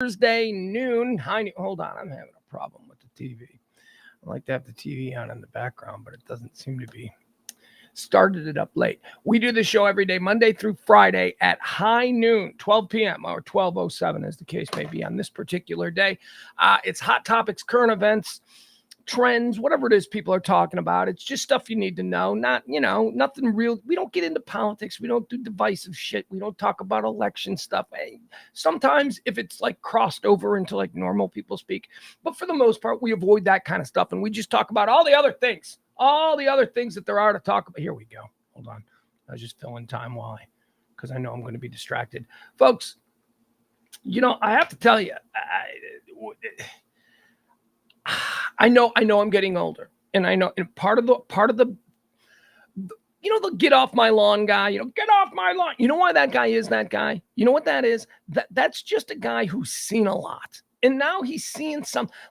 Thursday noon. Hold on, I'm having a problem with the TV. I like to have the TV on in the background, but it doesn't seem to be. Started it up late. We do the show every day, Monday through Friday at high noon, 12 p.m. or 12:07 as the case may be on this particular day. It's hot topics, current events, trends, whatever it is people are talking about. It's just stuff you need to know. Not, nothing real. We don't get into politics. We don't do divisive shit. We don't talk about election stuff. Hey, sometimes if it's like crossed over into like normal people speak, but for the most part, we avoid that kind of stuff. And we just talk about all the other things that there are to talk about. Here we go. Hold on. I was just filling time because I know I'm going to be distracted. Folks, I have to tell you, I know I'm getting older, and I know, and part of the the get off my lawn guy, get off my lawn. You know why that guy is that guy? You know what that is? That's just a guy who's seen a lot. And now he's seeing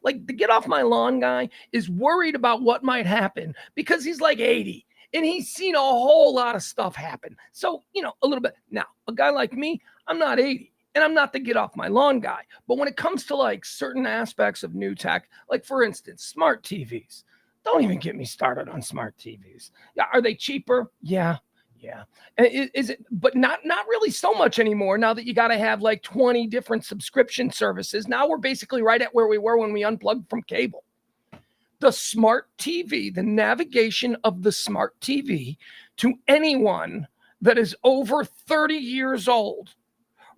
like the get off my lawn guy is worried about what might happen because he's like 80 and he's seen a whole lot of stuff happen. So, a little bit. Now, a guy like me, I'm not 80. And I'm not the get off my lawn guy. But when it comes to like certain aspects of new tech, like for instance, smart TVs, don't even get me started on smart TVs. Yeah, are they cheaper? Yeah. Is it? But not really so much anymore. Now that you got to have like 20 different subscription services. Now we're basically right at where we were when we unplugged from cable. The smart TV, the navigation of the smart TV to anyone that is over 30 years old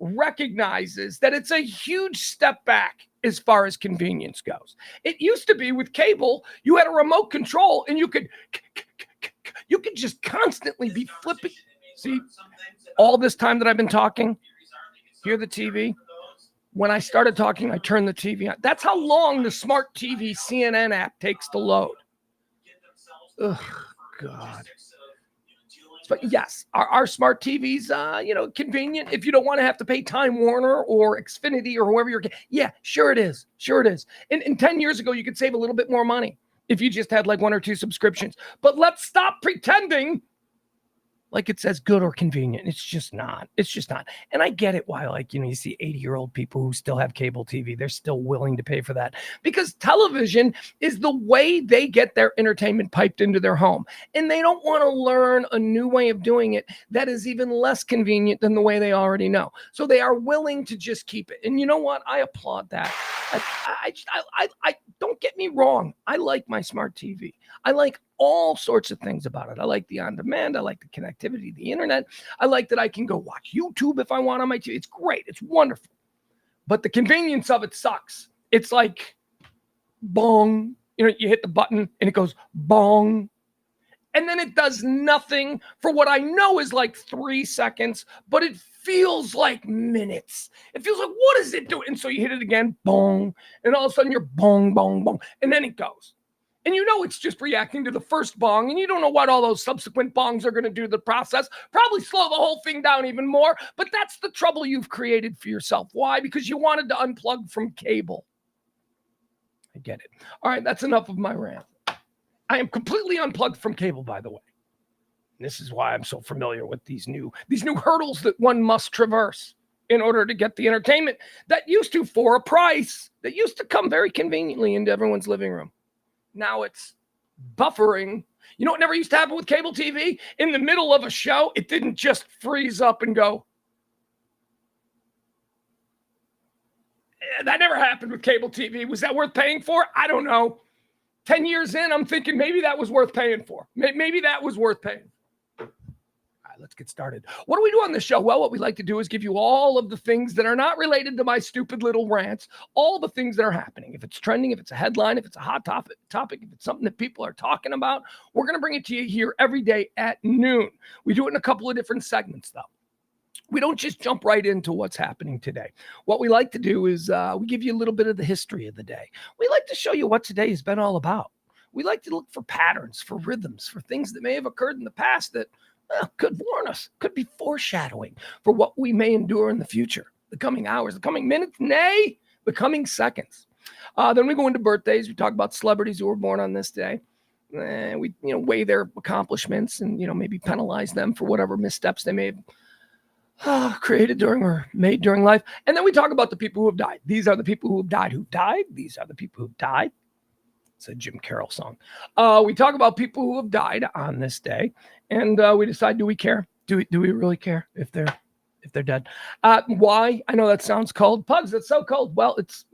recognizes that it's a huge step back as far as convenience goes. It used to be with cable, you had a remote control and you could just constantly be flipping. See, all this time that I've been talking, hear the TV. When I started talking, I turned the TV on. That's how long the smart TV CNN app takes to load. Oh, God. But yes, our smart TVs, convenient. If you don't want to have to pay Time Warner or Xfinity or whoever you're, yeah, sure it is. And 10 years ago, you could save a little bit more money if you just had like 1 or 2 subscriptions. But let's stop pretending like it says good or convenient. It's just not. And I get it why, you see 80-year-old people who still have cable TV. They're still willing to pay for that because television is the way they get their entertainment piped into their home. And they don't want to learn a new way of doing it that is even less convenient than the way they already know. So they are willing to just keep it. And you know what? I applaud that. I don't get me wrong. I like my smart TV. I like all sorts of things about it. I like the on-demand. I like the connectivity, the internet. I like that I can go watch YouTube if I want on my TV. It's great. It's wonderful. But the convenience of it sucks. It's like, bong. You hit the button and it goes bong. And then it does nothing for what I know is like 3 seconds, but it feels like minutes. It feels like, what is it doing? And so you hit it again, bong. And all of a sudden you're bong, bong, bong. And then it goes. And it's just reacting to the first bong, and you don't know what all those subsequent bongs are going to do to the process. Probably slow the whole thing down even more, but that's the trouble you've created for yourself. Why? Because you wanted to unplug from cable. I get it. All right, that's enough of my rant. I am completely unplugged from cable, by the way. This is why I'm so familiar with these new hurdles that one must traverse in order to get the entertainment that used to, for a price, that used to come very conveniently into everyone's living room. Now it's buffering. You know what never used to happen with cable TV? In the middle of a show, it didn't just freeze up and go. That never happened with cable TV. Was that worth paying for? I don't know. 10 years in, I'm thinking maybe that was worth paying for. Maybe that was worth paying. All right, let's get started. What do we do on this show? Well, what we like to do is give you all of the things that are not related to my stupid little rants, all the things that are happening. If it's trending, if it's a headline, if it's a hot topic, if it's something that people are talking about, we're going to bring it to you here every day at noon. We do it in a couple of different segments, though. We don't just jump right into what's happening today. What we like to do is we give you a little bit of the history of the day. We like to show you what today has been all about. We like to look for patterns, for rhythms, for things that may have occurred in the past that could warn us, could be foreshadowing for what we may endure in the future, the coming hours, the coming minutes, nay, the coming seconds. Then we go into birthdays. We talk about celebrities who were born on this day. We weigh their accomplishments and maybe penalize them for whatever missteps they may have created during or made during life. And then we talk about the people who have died. These are the people who have died who died. These are the people who died. It's a Jim Carroll song. We talk about people who have died on this day, and we decide, do we care? Do we really care if they're dead? Why? I know that sounds cold. Pugs, it's so cold. Well, it's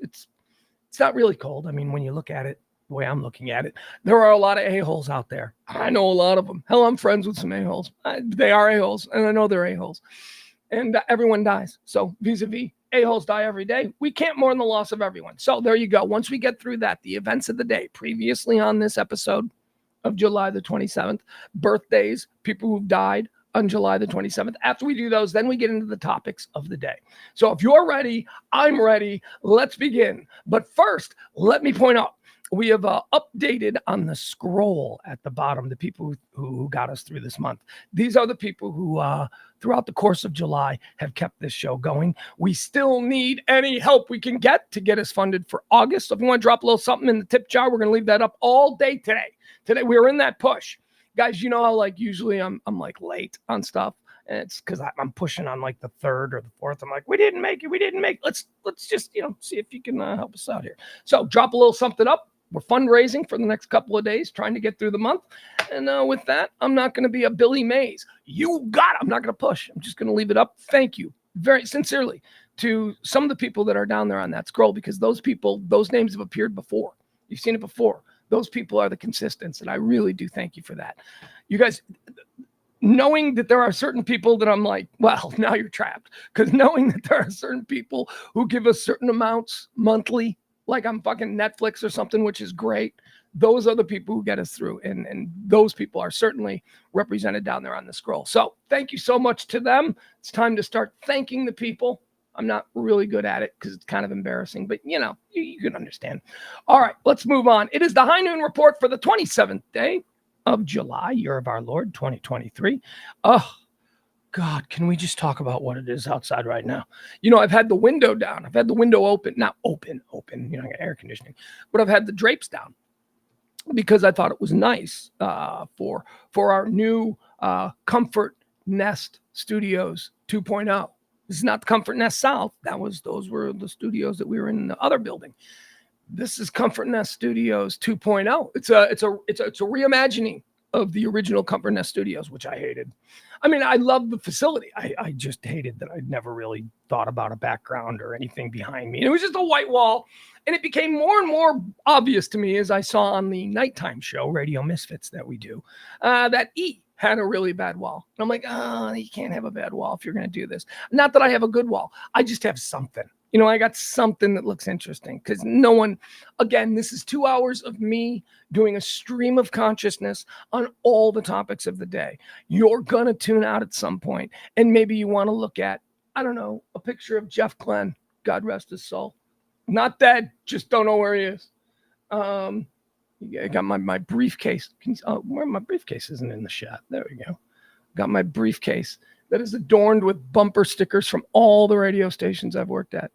not really cold. I mean, when you look at it the way I'm looking at it, there are a lot of a-holes out there. I know a lot of them. Hell, I'm friends with some a-holes. They are a-holes, and I know they're a-holes. And everyone dies. So vis-a-vis, a-holes die every day. We can't mourn the loss of everyone. So there you go. Once we get through that, the events of the day, previously on this episode of July the 27th, birthdays, people who've died on July the 27th. After we do those, then we get into the topics of the day. So if you're ready, I'm ready. Let's begin. But first, let me point out, we have updated on the scroll at the bottom, the people who got us through this month. These are the people who, throughout the course of July, have kept this show going. We still need any help we can get to get us funded for August. So if you want to drop a little something in the tip jar, we're going to leave that up all day today. Today, we're in that push. Guys, you know how like usually I'm like late on stuff. And it's because I'm pushing on like the third or the fourth. I'm like, we didn't make it. Let's just, see if you can help us out here. So drop a little something up. We're fundraising for the next couple of days, trying to get through the month. And with that, I'm not going to be a Billy Mays. You got it. I'm not going to push. I'm just going to leave it up. Thank you very sincerely to some of the people that are down there on that scroll, because those people, those names have appeared before. You've seen it before. Those people are the consistents, and I really do thank you for that. You guys, knowing that there are certain people that I'm like, well, now you're trapped, because knowing that there are certain people who give us certain amounts monthly, like I'm fucking Netflix or something, which is great. Those are the people who get us through. And those people are certainly represented down there on the scroll. So thank you so much to them. It's time to start thanking the people. I'm not really good at it because it's kind of embarrassing, but you can understand. All right, let's move on. It is the High Noon Report for the 27th day of July, year of our Lord, 2023. Oh, God, can we just talk about what it is outside right now? I've had the window down. I've had the window open, not open, I got air conditioning, but I've had the drapes down because I thought it was nice for our new Comfort Nest Studios 2.0. This is not the Comfort Nest South. Those were the studios that we were in the other building. This is Comfort Nest Studios 2.0. It's a reimagining of the original Comfort Nest Studios, which I hated. I mean, I love the facility. I just hated that I'd never really thought about a background or anything behind me. And it was just a white wall. And it became more and more obvious to me as I saw on the nighttime show, Radio Misfits, that we do, that E had a really bad wall. And I'm like, you can't have a bad wall if you're going to do this. Not that I have a good wall. I just have something. I got something that looks interesting because no one, again, this is 2 hours of me doing a stream of consciousness on all the topics of the day. You're going to tune out at some point, and maybe you want to look at, I don't know, a picture of Jeff Glenn, God rest his soul. Not dead, just don't know where he is. I got my briefcase. Where my briefcase isn't in the shot. There we go. Got my briefcase that is adorned with bumper stickers from all the radio stations I've worked at.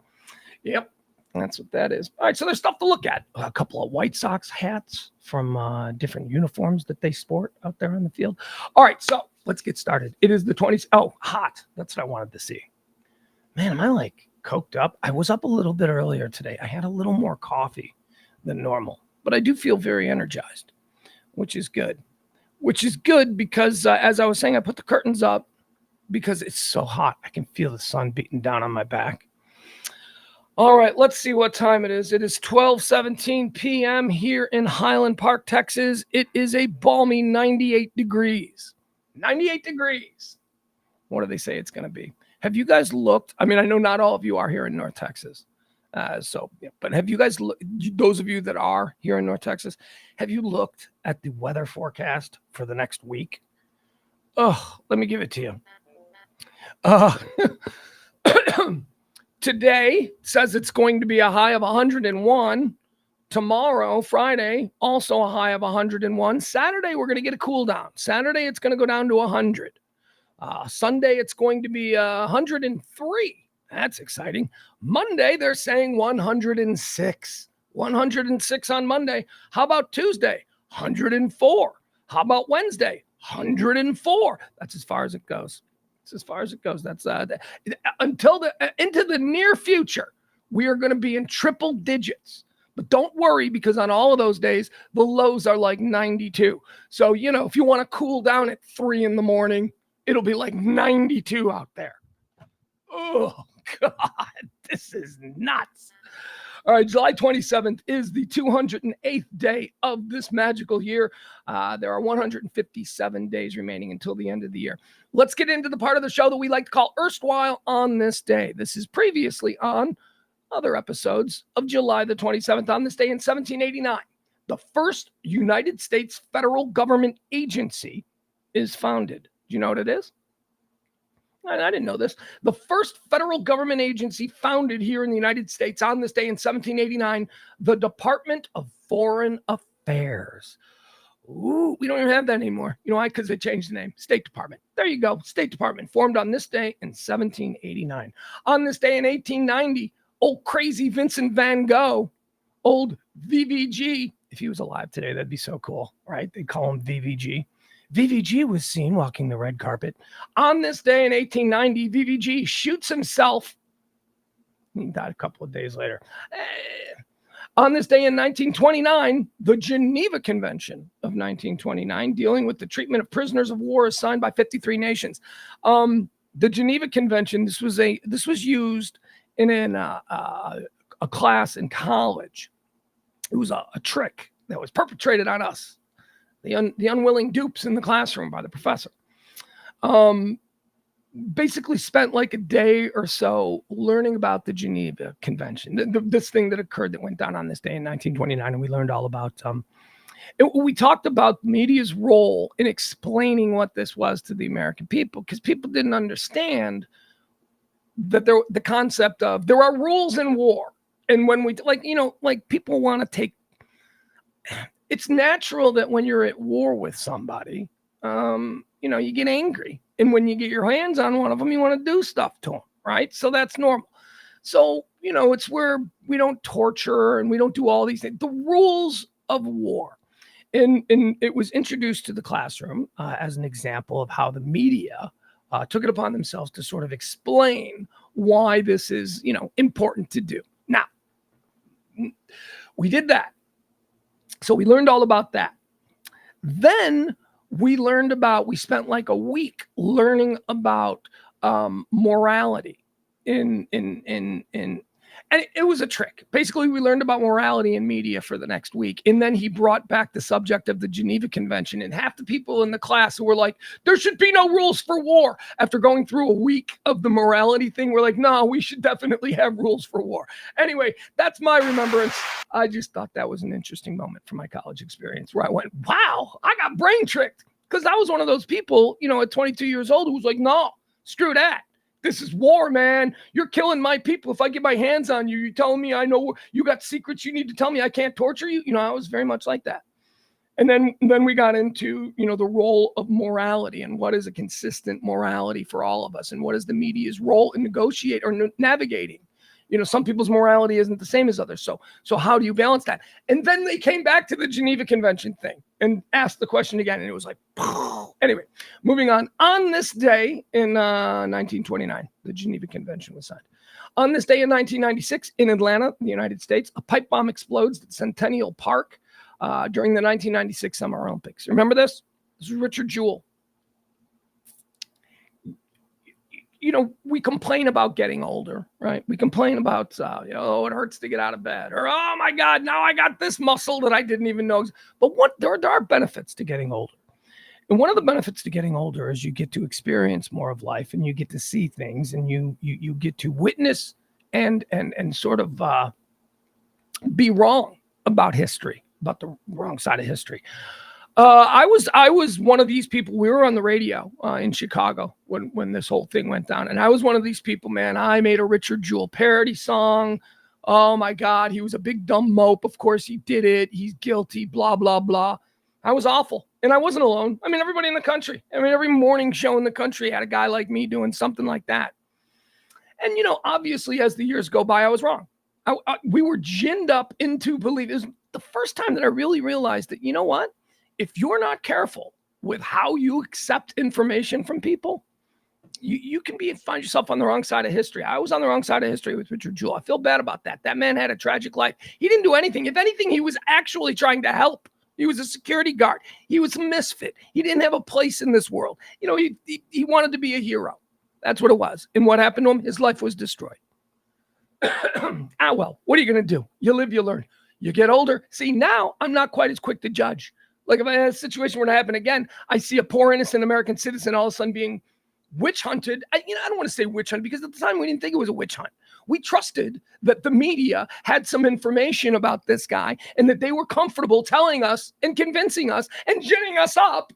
Yep, that's what that is. All right, so there's stuff to look at. A couple of White Sox hats from different uniforms that they sport out there on the field. All right, so let's get started. It is the 20th. Oh, hot. That's what I wanted to see. Man, am I like coked up? I was up a little bit earlier today. I had a little more coffee than normal, but I do feel very energized, which is good. Because as I was saying, I put the curtains up because it's so hot. I can feel the sun beating down on my back. All right, let's see what time it is. It is 12:17 p.m. here in Highland Park, Texas. It is a balmy 98 degrees. 98 degrees. What do they say it's going to be? Have you guys looked? I mean, I know not all of you are here in North Texas. But have you guys, those of you that are here in North Texas, have you looked at the weather forecast for the next week? Oh, let me give it to you. Today says it's going to be a high of 101. Tomorrow, Friday, also a high of 101. Saturday, we're going to get a cool down. Saturday, it's going to go down to 100. Sunday, it's going to be 103. That's exciting. Monday, they're saying 106. 106 on Monday. How about Tuesday? 104. How about Wednesday? 104. That's as far as it goes. That's as far as it goes. That's until into the near future, we are going to be in triple digits. But don't worry, because on all of those days, the lows are like 92. So, if you want to cool down at 3 a.m, it'll be like 92 out there. Oh, God, this is nuts. All right, July 27th is the 208th day of this magical year. There are 157 days remaining until the end of the year. Let's get into the part of the show that we like to call Erstwhile on This Day. This is previously on other episodes of July the 27th. On this day in 1789, the first United States federal government agency is founded. Do you know what it is? I didn't know this. The first federal government agency founded here in the United States on this day in 1789, the Department of Foreign Affairs. Ooh, we don't even have that anymore. You know why? Because they changed the name. State Department. There you go. State Department, formed on this day in 1789. On this day in 1890, old crazy Vincent van Gogh, old VVG, if he was alive today, that'd be so cool, right? They call him VVG. VVG was seen walking the red carpet. On this day in 1890, VVG shoots himself. He died a couple of days later. On this day in 1929, the Geneva Convention of 1929, dealing with the treatment of prisoners of war, is signed by 53 nations. The Geneva Convention, this was used in a class in college. It was a trick that was perpetrated on us, the unwilling dupes in the classroom by the professor. Basically spent like a day or so learning about the Geneva Convention, this thing that occurred that went down on this day in 1929, and we learned all about we talked about media's role in explaining what this was to the American people, because people didn't understand that the concept of there are rules in war. And when we people want to take, it's natural that when you're at war with somebody, you get angry. And when you get your hands on one of them, you want to do stuff to them, right? So that's normal. So, it's where we don't torture and we don't do all these things. The rules of war. And it was introduced to the classroom as an example of how the media took it upon themselves to sort of explain why this is, important to do. Now, we did that. So we learned all about that. Then we spent like a week learning about morality and it was a trick. Basically, we learned about morality in media for the next week. And then he brought back the subject of the Geneva Convention. And half the people in the class who were like, there should be no rules for war. After going through a week of the morality thing, we're like, no, we should definitely have rules for war. Anyway, that's my remembrance. I just thought that was an interesting moment from my college experience where I went, wow, I got brain tricked. Because I was one of those people, at 22 years old who was like, no, screw that. This is war, man. You're killing my people. If I get my hands on you, you're telling me I know you got secrets you need to tell me I can't torture you. I was very much like that. And then we got into, the role of morality and what is a consistent morality for all of us and what is the media's role in negotiate or navigating. Some people's morality isn't the same as others. So how do you balance that? And then they came back to the Geneva Convention thing and asked the question again. And it was like, anyway, moving on. On this day in 1929, the Geneva Convention was signed. On this day in 1996 in Atlanta, the United States, a pipe bomb explodes at Centennial Park during the 1996 Summer Olympics. Remember this? This is Richard Jewell. We complain about getting older, right? We complain about, it hurts to get out of bed, or, oh my God, now I got this muscle that I didn't even know. But there are benefits to getting older. And one of the benefits to getting older is you get to experience more of life and you get to see things and you get to witness and sort of be wrong about history, about the wrong side of history. I was one of these people. We were on the radio in Chicago when this whole thing went down. And I was one of these people, man. I made a Richard Jewell parody song. Oh my God. He was a big dumb mope. Of course he did it. He's guilty, blah, blah, blah. I was awful. And I wasn't alone. I mean, everybody in the country. Every morning show in the country had a guy like me doing something like that. And, obviously as the years go by, I was wrong. We were ginned up into belief. It was the first time that I really realized that, you know what? If you're not careful with how you accept information from people, you can find yourself on the wrong side of history. I was on the wrong side of history with Richard Jewell. I feel bad about that. That man had a tragic life. He didn't do anything. If anything, he was actually trying to help. He was a security guard. He was a misfit. He didn't have a place in this world. He wanted to be a hero. That's what it was. And what happened to him? His life was destroyed. Well, what are you going to do? You live, you learn. You get older. See, now I'm not quite as quick to judge. Like if I had a situation were to happen again, I see a poor innocent American citizen all of a sudden being witch hunted. I don't want to say witch hunt because at the time we didn't think it was a witch hunt. We trusted that the media had some information about this guy and that they were comfortable telling us and convincing us and ginning us up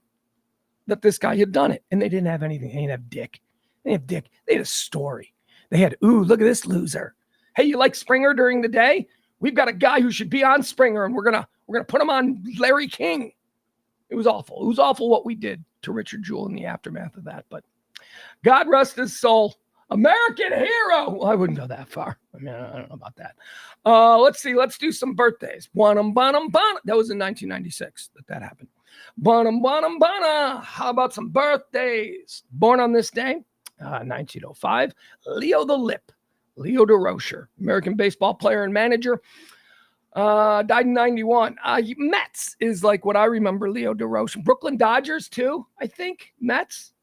that this guy had done it. And they didn't have anything. They didn't have dick. They didn't have dick. They had a story. They had, ooh, look at this loser. Hey, you like Springer during the day? We've got a guy who should be on Springer and we're gonna put him on Larry King. It was awful. It was awful what we did to Richard Jewell in the aftermath of that. But God rest his soul. American hero. Well, I wouldn't go that far. I mean, I don't know about that. Let's see. Let's do some birthdays. Bonum, bonum, bonum. That was in 1996 that happened. Bonum, bonum, bonum. How about some birthdays? Born on this day, 1905, Leo the Lip. Leo DeRocher, American baseball player and manager, died in 91. Mets is like what I remember Leo DeRocher. Brooklyn Dodgers too, I think. Mets,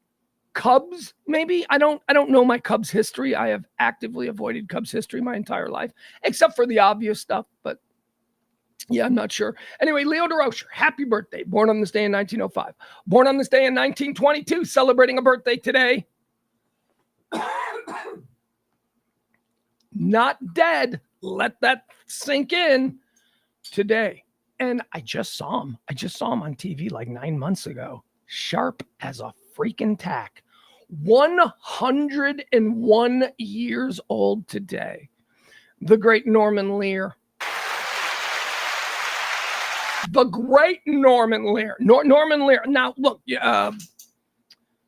Cubs, maybe. I don't know my Cubs history. I have actively avoided Cubs history my entire life, except for the obvious stuff. But yeah, I'm not sure. Anyway, Leo DeRocher, happy birthday. Born on this day in 1905. Born on this day in 1922, celebrating a birthday today. Not dead. Let that sink in today. And I just saw him. On TV like 9 months ago. Sharp as a freaking tack. 101 years old today. The great Norman Lear. The great Norman Lear. Norman Lear. Now, look,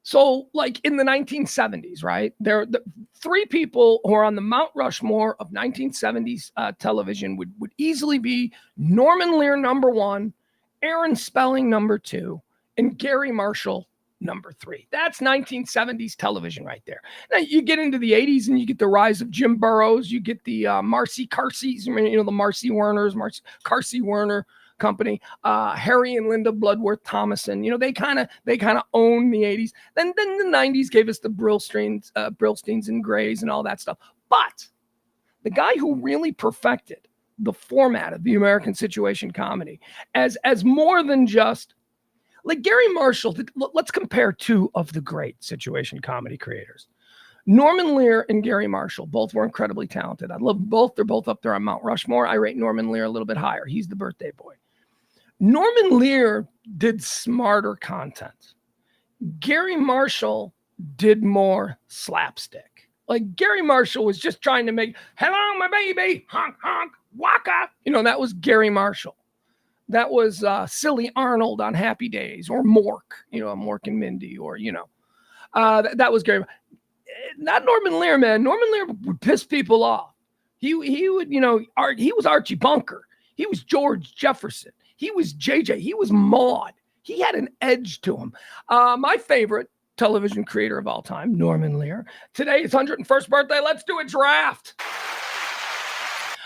so like in the 1970s, right? There are the three people who are on the Mount Rushmore of 1970s television would easily be Norman Lear, number one, Aaron Spelling, number two, and Gary Marshall, number three. That's 1970s television right there. Now you get into the 80s and you get the rise of Jim Burrows. You get the Marcy Carsey's, the Marcy Warner's, Carsey Werner company, Harry and Linda Bloodworth Thomason. They kind of own the 80s. Then the 90s gave us the Brillsteins and Grays and all that stuff. But the guy who really perfected the format of the American situation comedy as more than just like Gary Marshall. Let's compare two of the great situation comedy creators. Norman Lear and Gary Marshall, both were incredibly talented. I love both. They're both up there on Mount Rushmore. I rate Norman Lear a little bit higher. He's the birthday boy. Norman Lear did smarter content. Gary Marshall did more slapstick. Like Gary Marshall was just trying to make, hello, my baby, honk, honk, waka. That was Gary Marshall. That was Silly Arnold on Happy Days, or Mork, Mork and Mindy, or, that was Gary. Not Norman Lear, man. Norman Lear would piss people off. He would, he was Archie Bunker. He was George Jefferson. He was JJ. He was Maude. He had an edge to him. My favorite television creator of all time, Norman Lear. Today is 101st birthday. Let's do a draft.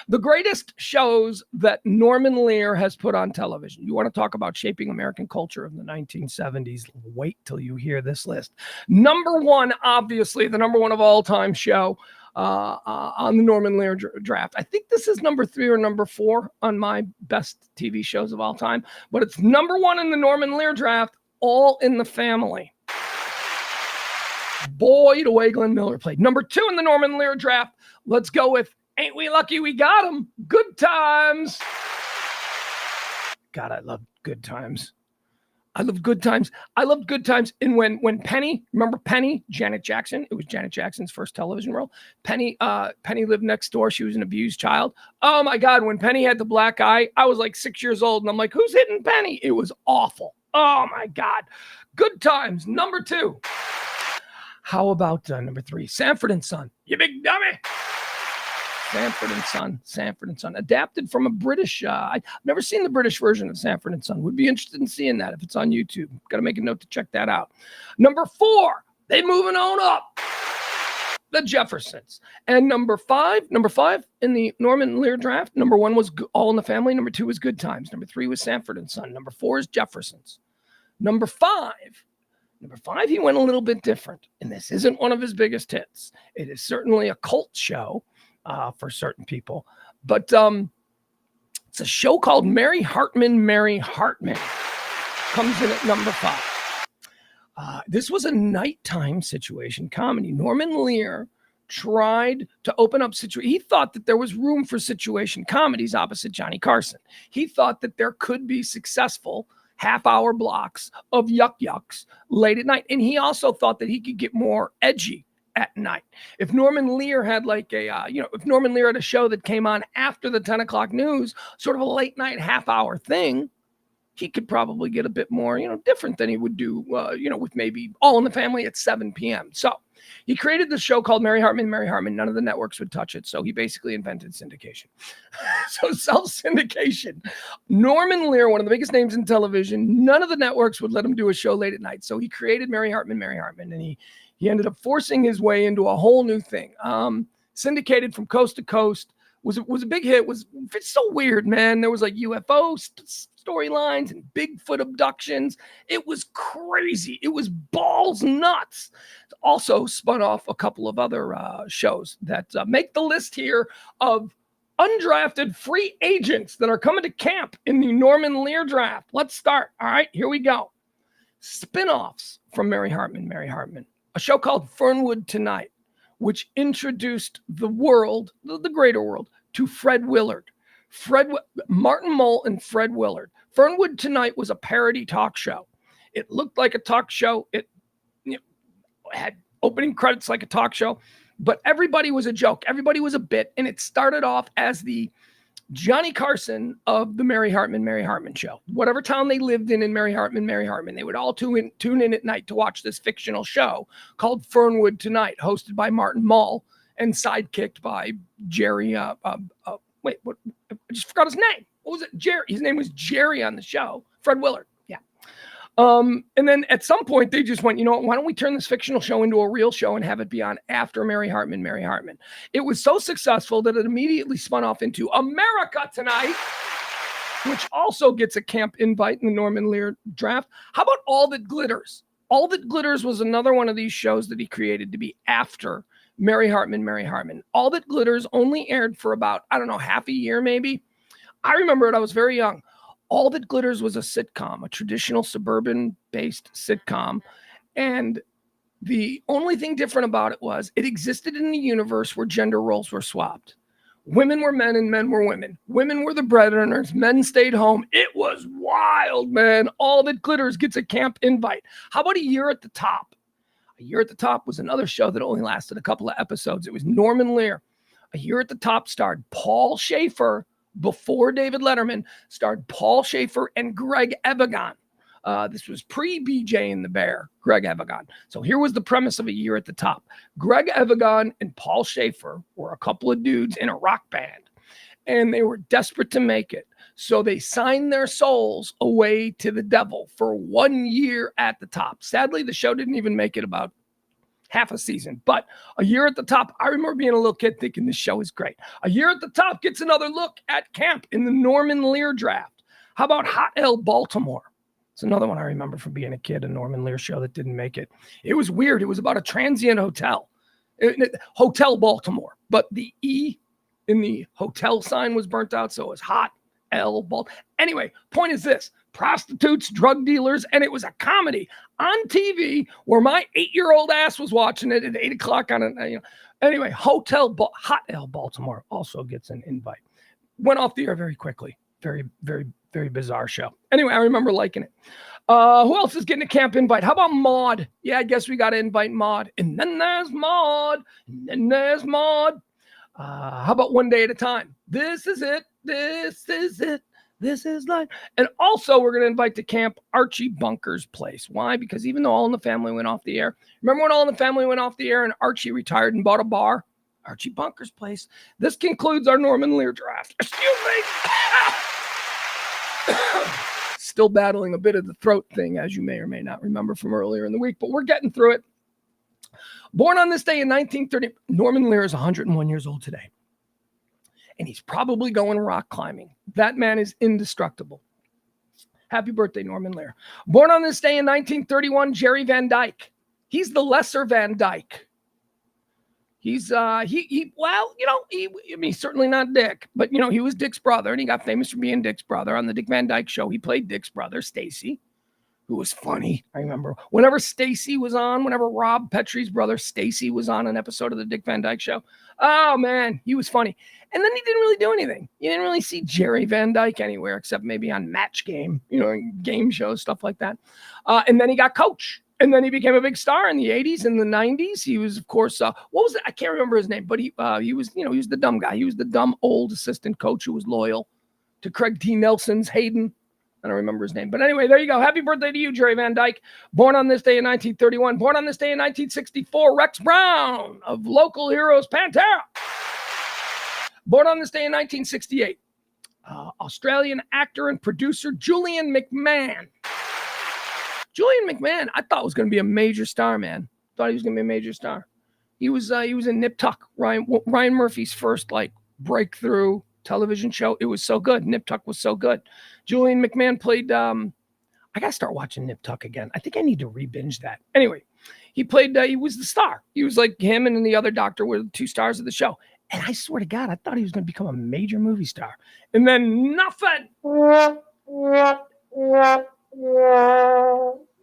The greatest shows that Norman Lear has put on television. You want to talk about shaping American culture of the 1970s? Wait till you hear this list. Number one, obviously, the number one of all time show on the Norman Lear draft. I think this is number 3 or number 4 on my best TV shows of all time, but it's number 1 in the Norman Lear draft, All in the Family. Boy, the way Glenn Miller played. Number 2 in the Norman Lear draft, let's go with Ain't We Lucky We Got 'Em? Good Times. God, I love Good Times. I love Good Times. I loved Good Times. And when Penny, remember Penny, Janet Jackson? It was Janet Jackson's first television role. Penny lived next door. She was an abused child. Oh my God, when Penny had the black eye, I was like 6 years old. And I'm like, who's hitting Penny? It was awful. Oh my God. Good Times, number 2. How about number 3? Sanford and Son. You big dummy. Sanford and Son, adapted from a British. I've never seen the British version of Sanford and Son. Would be interested in seeing that if it's on YouTube. Got to make a note to check that out. Number 4, They moving on up. The Jeffersons. And number five in the Norman Lear draft, number 1 was All in the Family. Number 2 was Good Times. Number 3 was Sanford and Son. Number 4 is Jeffersons. Number five, he went a little bit different. And this isn't one of his biggest hits. It is certainly a cult show for certain people. But it's a show called Mary Hartman, Mary Hartman. Comes in at number 5. This was a nighttime situation comedy. Norman Lear tried to open up he thought that there was room for situation comedies opposite Johnny Carson. He thought that there could be successful half-hour blocks of yucks late at night. And he also thought that he could get more edgy at night. If Norman Lear had if Norman Lear had a show that came on after the 10 o'clock news, sort of a late night half-hour thing, he could probably get a bit more, different than he would do, with maybe All in the Family at 7 p.m. So he created this show called Mary Hartman, Mary Hartman. None of the networks would touch it. So he basically invented syndication. So self-syndication. Norman Lear, one of the biggest names in television, none of the networks would let him do a show late at night. So he created Mary Hartman, Mary Hartman. And he ended up forcing his way into a whole new thing. Syndicated from coast to coast. Was a big hit. It's so weird, man. There was like UFO storylines and Bigfoot abductions. It was crazy. It was balls nuts. Also spun off a couple of other shows that make the list here of undrafted free agents that are coming to camp in the Norman Lear draft. Let's start. All right, here we go. Spinoffs from Mary Hartman, Mary Hartman. A show called Fernwood Tonight, which introduced the world, the greater world, to Fred Willard. Martin Mull and Fred Willard. Fernwood Tonight was a parody talk show. It looked like a talk show. It had opening credits like a talk show, but everybody was a joke. Everybody was a bit, and it started off as the Johnny Carson of the Mary Hartman, Mary Hartman show. Whatever town they lived in Mary Hartman, Mary Hartman, they would all tune in at night to watch this fictional show called Fernwood Tonight, hosted by Martin Mull and sidekicked by Jerry. I just forgot his name. What was it? Jerry. His name was Jerry on the show. Fred Willard. Yeah. And then at some point they just went, why don't we turn this fictional show into a real show and have it be on after Mary Hartman, Mary Hartman. It was so successful that it immediately spun off into America Tonight, which also gets a camp invite in the Norman Lear draft. How about All That Glitters? All That Glitters was another one of these shows that he created to be after Mary Hartman, Mary Hartman. All That Glitters only aired for about, half a year maybe. I remember it. I was very young. All That Glitters was a sitcom, a traditional suburban-based sitcom. And the only thing different about it was it existed in a universe where gender roles were swapped. Women were men and men were women. Women were the breadwinners. Men stayed home. It was wild, man. All That Glitters gets a camp invite. How about A Year at the Top? A Year at the Top was another show that only lasted a couple of episodes. It was Norman Lear. A Year at the Top starred Paul Schaefer. Before David Letterman, starred Paul Schaefer and Greg Evigan. This was pre-BJ and the Bear, Greg Evigan. So here was the premise of A Year at the Top. Greg Evigan and Paul Schaefer were a couple of dudes in a rock band, and they were desperate to make it. So they signed their souls away to the devil for 1 year at the top. Sadly, the show didn't even make it about half a season, but A Year at the Top, I remember being a little kid thinking this show is great. A Year at the Top gets another look at camp in the Norman Lear draft. How about Hot L Baltimore? It's another one I remember from being a kid, a Norman Lear show that didn't make it. It was weird. It was about a transient hotel. Hotel Baltimore, but the E in the hotel sign was burnt out, so it was Hot L Baltimore. Anyway, point is this. Prostitutes, drug dealers, and it was a comedy on TV where my 8-year-old ass was watching it at 8 o'clock on it. Anyway, Hot L Baltimore also gets an invite. Went off the air very quickly. Very, very, very bizarre show. Anyway, I remember liking it. Who else is getting a camp invite? How about Maude? Yeah, I guess we got to invite Maude. And then there's Maude. And then there's Maude. How about One Day at a Time? This is it. This is it. This is life. And also, we're going to invite to camp Archie Bunker's place. Why? Because even though All in the Family went off the air, remember when All in the Family went off the air and Archie retired and bought a bar? Archie Bunker's place. This concludes our Norman Lear draft. Excuse me. Still battling a bit of the throat thing, as you may or may not remember from earlier in the week, but we're getting through it. Born on this day in 1930, Norman Lear is 101 years old today. And he's probably going rock climbing. That man is indestructible. Happy birthday, Norman Lear. Born on this day in 1931, Jerry Van Dyke. He's the lesser Van Dyke. He's he's certainly not Dick, but he was Dick's brother, and he got famous for being Dick's brother on the Dick Van Dyke Show. He played Dick's brother, Stacy, who was funny. I remember whenever Stacy was on, whenever Rob Petrie's brother Stacy was on an episode of the Dick Van Dyke Show. Oh man, he was funny. And then he didn't really do anything. You didn't really see Jerry Van Dyke anywhere except maybe on Match Game, game shows, stuff like that. And then he got coach. And then he became a big star in the 80s and the 90s. He was, of course, what was it? I can't remember his name, but he was, he was the dumb guy. He was the dumb old assistant coach who was loyal to Craig T. Nelson's Hayden. I don't remember his name. But anyway, there you go. Happy birthday to you, Jerry Van Dyke. Born on this day in 1931. Born on this day in 1964, Rex Brown of Local Heroes Pantera. Born on this day in 1968, Australian actor and producer Julian McMahon. Julian McMahon, I thought was going to be a major star, man. Thought he was going to be a major star. He was in Nip Tuck, Ryan Murphy's first breakthrough television show. It was so good. Nip Tuck was so good. Julian McMahon played. I gotta start watching Nip Tuck again. I think I need to re-binge that. Anyway, he played. He was the star. He was like him and the other doctor were the two stars of the show. And I swear to God, I thought he was going to become a major movie star. And then nothing.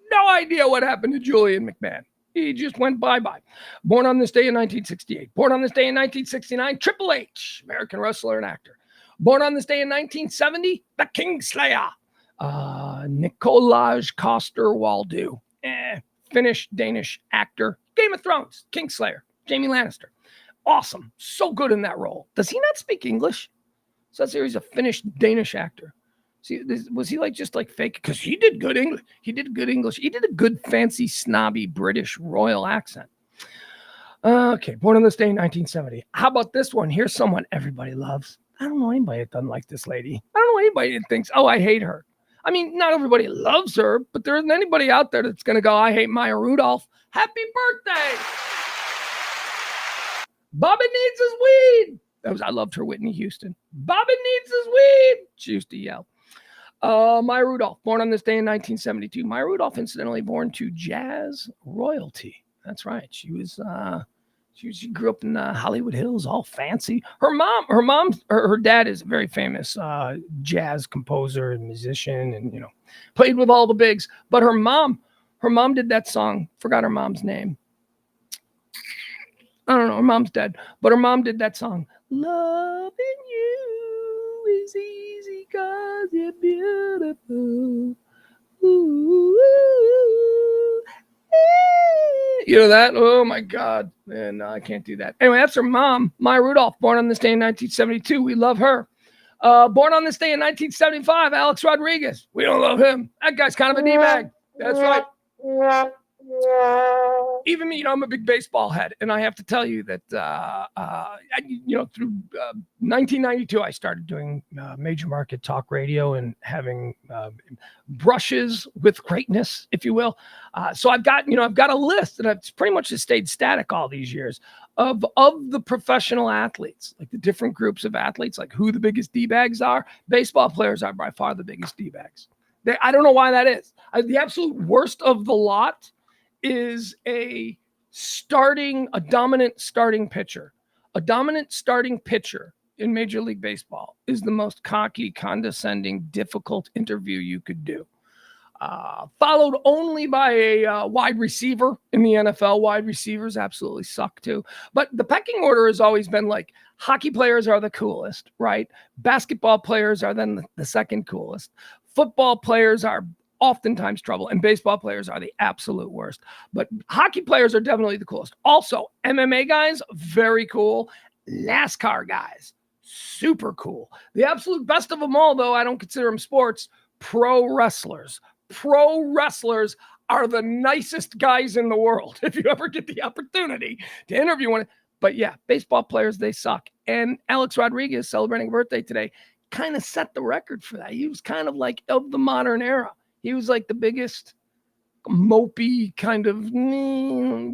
No idea what happened to Julian McMahon. He just went bye-bye. Born on this day in 1968. Born on this day in 1969, Triple H, American wrestler and actor. Born on this day in 1970, the Kingslayer, Nikolaj Coster-Waldau, Finnish, Danish actor, Game of Thrones, Kingslayer, Jaime Lannister. Awesome. So good in that role. Does he not speak English? So that's he's a Finnish, Danish actor. See, was he just fake? Because he did good English. He did good English. He did a good, fancy, snobby British royal accent. Okay, born on this day in 1970. How about this one? Here's someone everybody loves. I don't know anybody that doesn't like this lady. I don't know anybody that thinks, oh, I hate her. I mean, not everybody loves her, but there isn't anybody out there that's going to go, I hate Maya Rudolph. Happy birthday! Bobby needs his weed. I loved her, Whitney Houston. Bobby needs his weed. She used to yell. Maya Rudolph, born on this day in 1972. Maya Rudolph, incidentally, born to jazz royalty. That's right. She grew up in the Hollywood Hills, all fancy. Her dad is a very famous jazz composer and musician, and played with all the bigs. But her mom did that song. Forgot her mom's name. I don't know. Her mom's dead, but her mom did that song. Loving you is easy 'cause you're beautiful. Ooh, you know that? Oh my God. Man, no, I can't do that. Anyway, that's her mom, Maya Rudolph, born on this day in 1972. We love her. Born on this day in 1975, Alex Rodriguez. We don't love him. That guy's kind of a D-bag. That's right. Even me, I'm a big baseball head, and I have to tell you that, through 1992, I started doing major market talk radio and having brushes with greatness, if you will. So I've got a list, and it's pretty much stayed static all these years of the professional athletes, like the different groups of athletes, like who the biggest D-bags are. Baseball players are by far the biggest D-bags. I don't know why that is. The absolute worst of the lot is a dominant starting pitcher. A dominant starting pitcher in Major League Baseball is the most cocky, condescending, difficult interview you could do. Followed only by a wide receiver in the NFL. Wide receivers absolutely suck too. But the pecking order has always been like hockey players are the coolest, right? Basketball players are then the second coolest. Football players are oftentimes trouble, and baseball players are the absolute worst. But hockey players are definitely the coolest. Also, MMA guys, very cool. NASCAR guys, super cool. The absolute best of them all, though, I don't consider them sports, pro wrestlers. Pro wrestlers are the nicest guys in the world if you ever get the opportunity to interview one. But yeah, baseball players, they suck. And Alex Rodriguez, celebrating a birthday today, kind of set the record for that. He was kind of like of the modern era. He was like the biggest mopey, kind of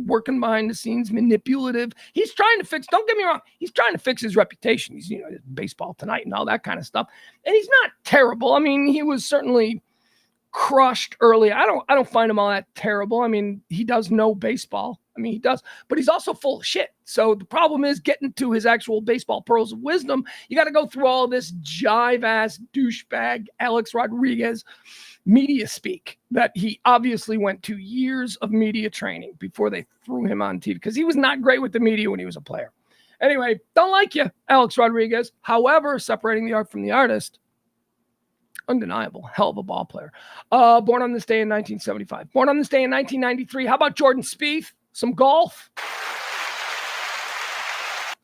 working behind the scenes, manipulative. He's trying to fix, don't get me wrong, he's trying to fix his reputation. He's, Baseball Tonight and all that kind of stuff. And he's not terrible. I mean, he was certainly crushed early. I don't find him all that terrible. I mean, he does know baseball. I mean, he does, but he's also full of shit. So the problem is getting to his actual baseball pearls of wisdom. You got to go through all this jive ass douchebag Alex Rodriguez media speak that he obviously went to years of media training before they threw him on TV, because he was not great with the media when he was a player. Anyway, don't like you, Alex Rodriguez. However, separating the art from the artist, undeniable, hell of a ball player. Born on this day in 1975. Born on this day in 1993. How about Jordan Spieth? Some golf.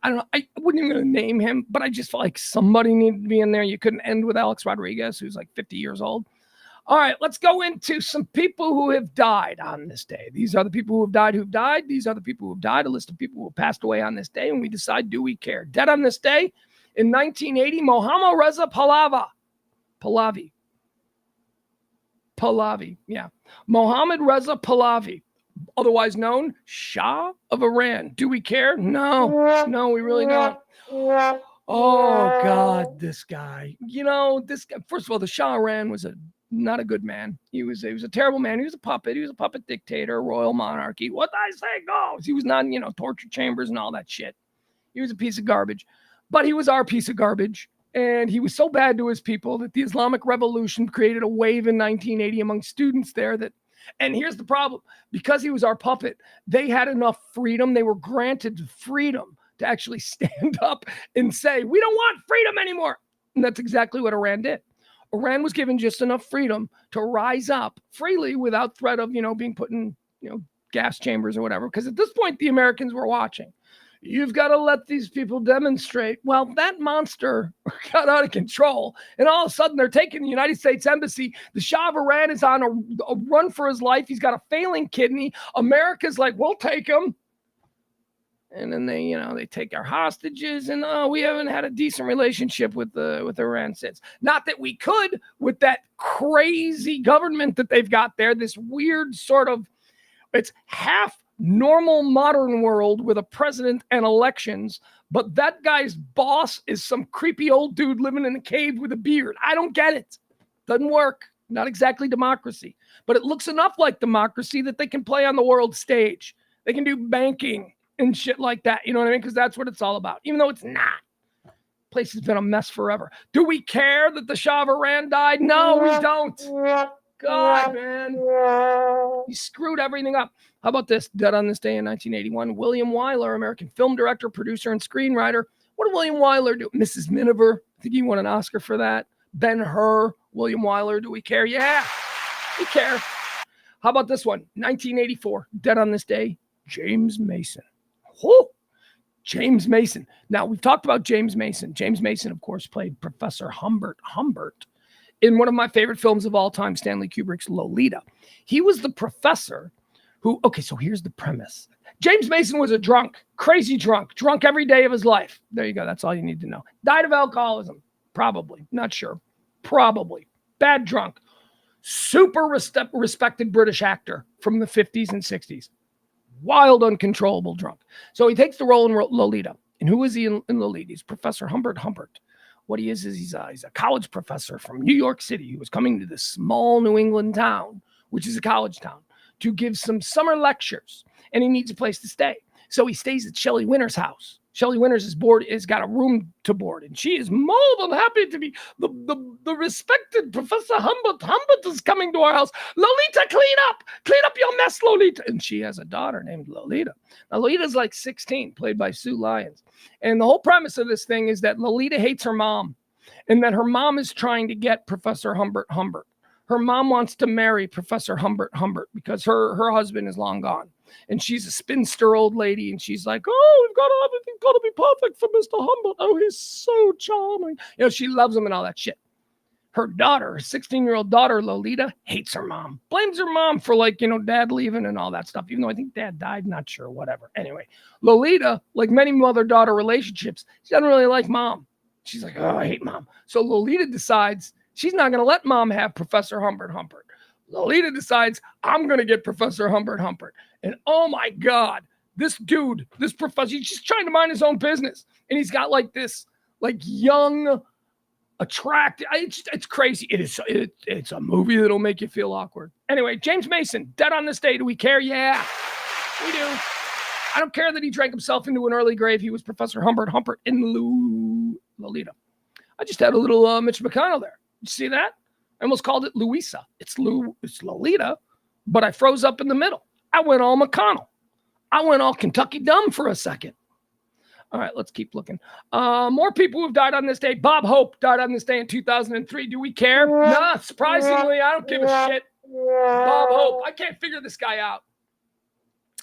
I don't know. I wouldn't even name him, but I just felt like somebody needed to be in there. You couldn't end with Alex Rodriguez, who's like 50 years old. All right, let's go into some people who have died on this day. These are the people who have died. These are the people who have died. A list of people who have passed away on this day, and we decide, do we care? Dead on this day in 1980, Mohammad Reza Pahlavi. Yeah. Mohammad Reza Pahlavi, otherwise known Shah of Iran. Do we care? No, we really don't. Oh, God, this guy. This guy, first of all, the Shah of Iran was not a good man. He was a terrible man. He was a puppet. He was a puppet dictator, royal monarchy. What I say goes. He was not, torture chambers and all that shit. He was a piece of garbage, but he was our piece of garbage. And he was so bad to his people that the Islamic Revolution created a wave in 1980 among students there and here's the problem. Because he was our puppet, they had enough freedom. They were granted freedom to actually stand up and say, we don't want freedom anymore. And that's exactly what Iran did. Iran was given just enough freedom to rise up freely without threat of, being put in, gas chambers or whatever. Because at this point, the Americans were watching. You've got to let these people demonstrate. Well, that monster got out of control. And all of a sudden, they're taking the United States Embassy. The Shah of Iran is on a run for his life. He's got a failing kidney. America's like, we'll take him. And then they take our hostages. And we haven't had a decent relationship with Iran since. Not that we could with that crazy government that they've got there. This weird sort of, it's half normal modern world with a president and elections, but that guy's boss is some creepy old dude living in a cave with a beard. I don't get it. Doesn't work. Not exactly democracy, but it looks enough like democracy that they can play on the world stage. They can do banking and shit like that. You know what I mean? Because that's what it's all about, even though it's not. Place has been a mess forever. Do we care that the Shah of Iran died? No, we don't. God, man. He screwed everything up. How about this? Dead on this day in 1981, William Wyler, American film director, producer, and screenwriter. What did William Wyler do? Mrs. Miniver. I think he won an Oscar for that. Ben-Hur. William Wyler. Do we care? Yeah, we care. How about this one? 1984. Dead on this day, James Mason. Whoa. James Mason. Now, we've talked about James Mason. James Mason, of course, played Professor Humbert in one of my favorite films of all time, Stanley Kubrick's Lolita. He was the professor who, okay, so here's the premise. James Mason was a drunk, crazy drunk every day of his life. There you go. That's all you need to know. Died of alcoholism. Probably. Not sure. Probably. Bad drunk. Super respected British actor from the 50s and 60s. Wild, uncontrollable drunk. So he takes the role in Lolita. And who is he in Lolita? He's Professor Humbert. What he is he's a college professor from New York City who was coming to this small New England town, which is a college town, to give some summer lectures. And he needs a place to stay. So he stays at Shelley Winter's house. Shelley Winters has got a room to board, and she is more than happy to be the respected Professor Humbert. Humbert is coming to our house. Lolita, clean up your mess, Lolita. And she has a daughter named Lolita. Now, Lolita's like 16, played by Sue Lyons. And the whole premise of this thing is that Lolita hates her mom, and that her mom is trying to get Professor Humbert. Her mom wants to marry Professor Humbert because her husband is long gone. And she's a spinster old lady, and she's like, oh, everything's got to be perfect for Mr. Humbert. Oh, he's so charming. She loves him and all that shit. Her daughter, her 16-year-old daughter, Lolita, hates her mom. Blames her mom for dad leaving and all that stuff, even though I think dad died, not sure, whatever. Anyway, Lolita, like many mother-daughter relationships, she doesn't really like mom. She's like, oh, I hate mom. So Lolita decides she's not going to let mom have Professor Humbert. Lolita decides, I'm going to get Professor Humbert Humpert. And oh my God, this dude, this professor, he's just trying to mind his own business. And he's got like this, like young, attractive, it's crazy. It's a movie that'll make you feel awkward. Anyway, James Mason, dead on this day. Do we care? Yeah, we do. I don't care that he drank himself into an early grave. He was Professor Humbert Humpert in Lolita. I just had a little Mitch McConnell there. You see that? I almost called it Louisa. It's Lolita, but I froze up in the middle. I went all McConnell. I went all Kentucky Dumb for a second. All right, let's keep looking. More people who've died on this day. Bob Hope died on this day in 2003. Do we care? Nah, surprisingly, I don't give a shit. Bob Hope. I can't figure this guy out.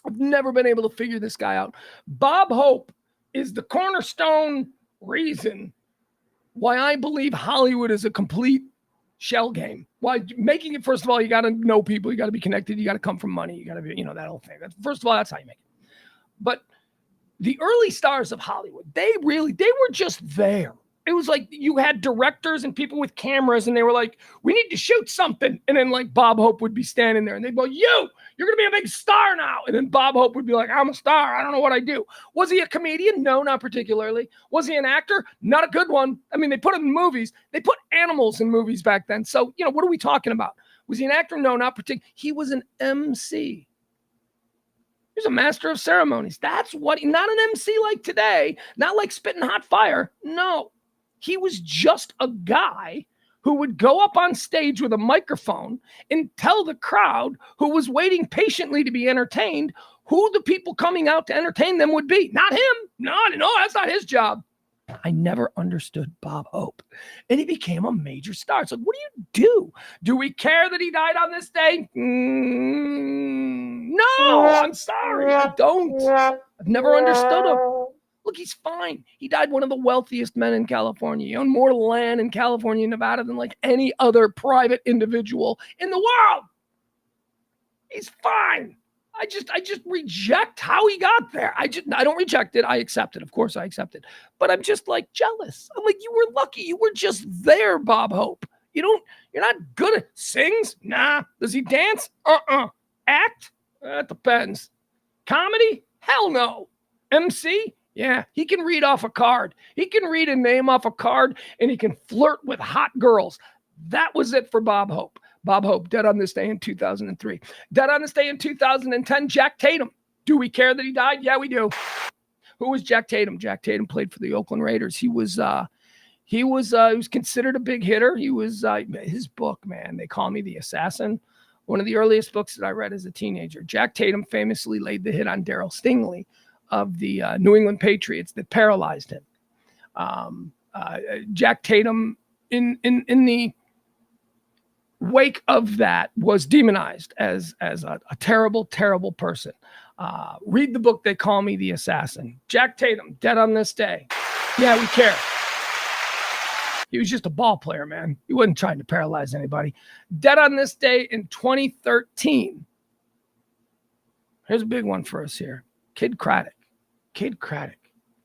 I've never been able to figure this guy out. Bob Hope is the cornerstone reason why I believe Hollywood is a complete shell game. Why making it, first of all, you got to know people, you got to be connected, you got to come from money, you got to be, that whole thing. First of all, that's how you make it. But the early stars of Hollywood, they were just there. It was like you had directors and people with cameras and they were like, we need to shoot something. And then like Bob Hope would be standing there and they'd go, you're going to be a big star now. And then Bob Hope would be like, I'm a star. I don't know what I do. Was he a comedian? No, not particularly. Was he an actor? Not a good one. I mean, they put him in movies. They put animals in movies back then. So, what are we talking about? Was he an actor? No, not particularly. He was an MC. He was a master of ceremonies. That's what, not an MC like today, not like spitting hot fire. No. He was just a guy who would go up on stage with a microphone and tell the crowd who was waiting patiently to be entertained who the people coming out to entertain them would be. Not him. No, that's not his job. I never understood Bob Hope. And he became a major star. It's like, what do you do? Do we care that he died on this day? No, I'm sorry. I don't. I've never understood him. Look, he's fine. He died one of the wealthiest men in California. He owned more land in California and Nevada than like any other private individual in the world. He's fine. I just reject how he got there. I don't reject it. I accept it. Of course I accept it. But I'm just like jealous. I'm like, you were lucky. You were just there, Bob Hope. You're not good at sings? Nah. Does he dance? Act? That depends. Comedy? Hell no. MC? Yeah, he can read off a card. He can read a name off a card, and he can flirt with hot girls. That was it for Bob Hope. Bob Hope, dead on this day in 2003. Dead on this day in 2010, Jack Tatum. Do we care that he died? Yeah, we do. Who was Jack Tatum? Jack Tatum played for the Oakland Raiders. He was considered a big hitter. He was his book, man. They Call Me the Assassin. One of the earliest books that I read as a teenager. Jack Tatum famously laid the hit on Darryl Stingley of the New England Patriots that paralyzed him. Jack Tatum, in the wake of that, was demonized as a terrible, terrible person. Read the book They Call Me the Assassin. Jack Tatum, dead on this day. Yeah, we care. He was just a ball player, man. He wasn't trying to paralyze anybody. Dead on this day in 2013. Here's a big one for us here. Kid Craddock.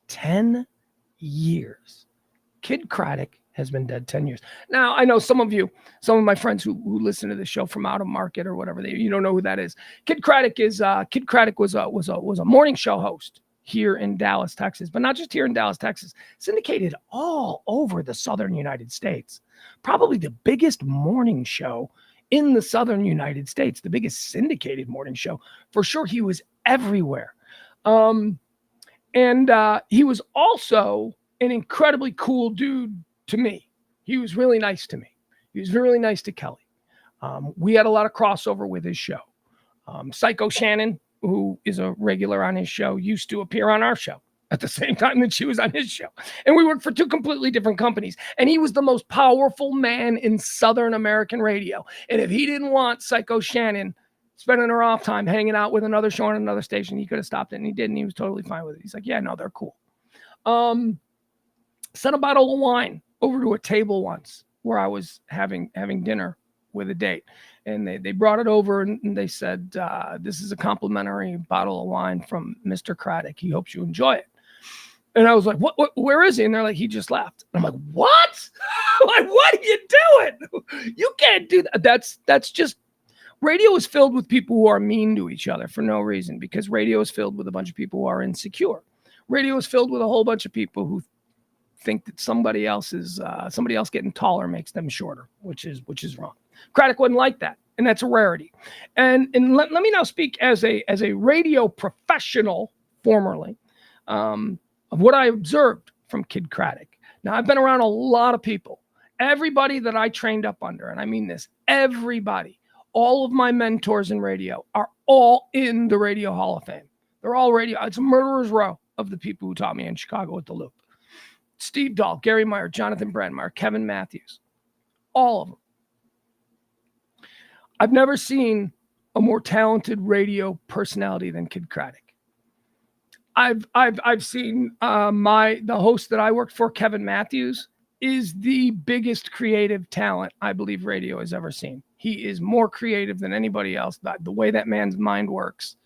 10 years. Kid Craddock has been dead 10 years. Now, I know some of my friends who listen to the show from out of market or whatever, you don't know who that is. Kid Craddock was a morning show host here in Dallas, Texas, but not just here in Dallas, Texas, syndicated all over the southern United States. Probably the biggest morning show in the southern United States, the biggest syndicated morning show. For sure, he was everywhere. And he was also an incredibly cool dude to me. He was really nice to me. He was really nice to Kelly. We had a lot of crossover with his show. Psycho Shannon, who is a regular on his show, used to appear on our show at the same time that she was on his show. And we worked for two completely different companies. And he was the most powerful man in Southern American radio. And if he didn't want Psycho Shannon spending her off time hanging out with another show on another station, he could have stopped it, and he didn't. He was totally fine with it. He's like, yeah, no, they're cool. Sent a bottle of wine over to a table once where I was having dinner with a date, and they brought it over and they said, this is a complimentary bottle of wine from Mr. Craddock. He hopes you enjoy it. And I was like, what, where is he? And they're like, he just left. And I'm like, what? Like, what are you doing? You can't do that. That's just, Radio is filled with people who are mean to each other for no reason, because radio is filled with a bunch of people who are insecure. Radio is filled with a whole bunch of people who think that somebody else getting taller makes them shorter, which is wrong. Craddock wasn't like that, and that's a rarity. And let me now speak as a radio professional formerly of what I observed from Kid Craddock. Now, I've been around a lot of people. Everybody that I trained up under, and I mean this, everybody, all of my mentors in radio are all in the Radio Hall of Fame. They're all radio. It's a murderer's row of the people who taught me in Chicago at the Loop. Steve Dahl, Gary Meyer, Jonathan Brandmeier, Kevin Matthews, all of them. I've never seen a more talented radio personality than Kid Craddock. I've seen the host that I worked for, Kevin Matthews, is the biggest creative talent I believe radio has ever seen. He is more creative than anybody else. The way that man's mind works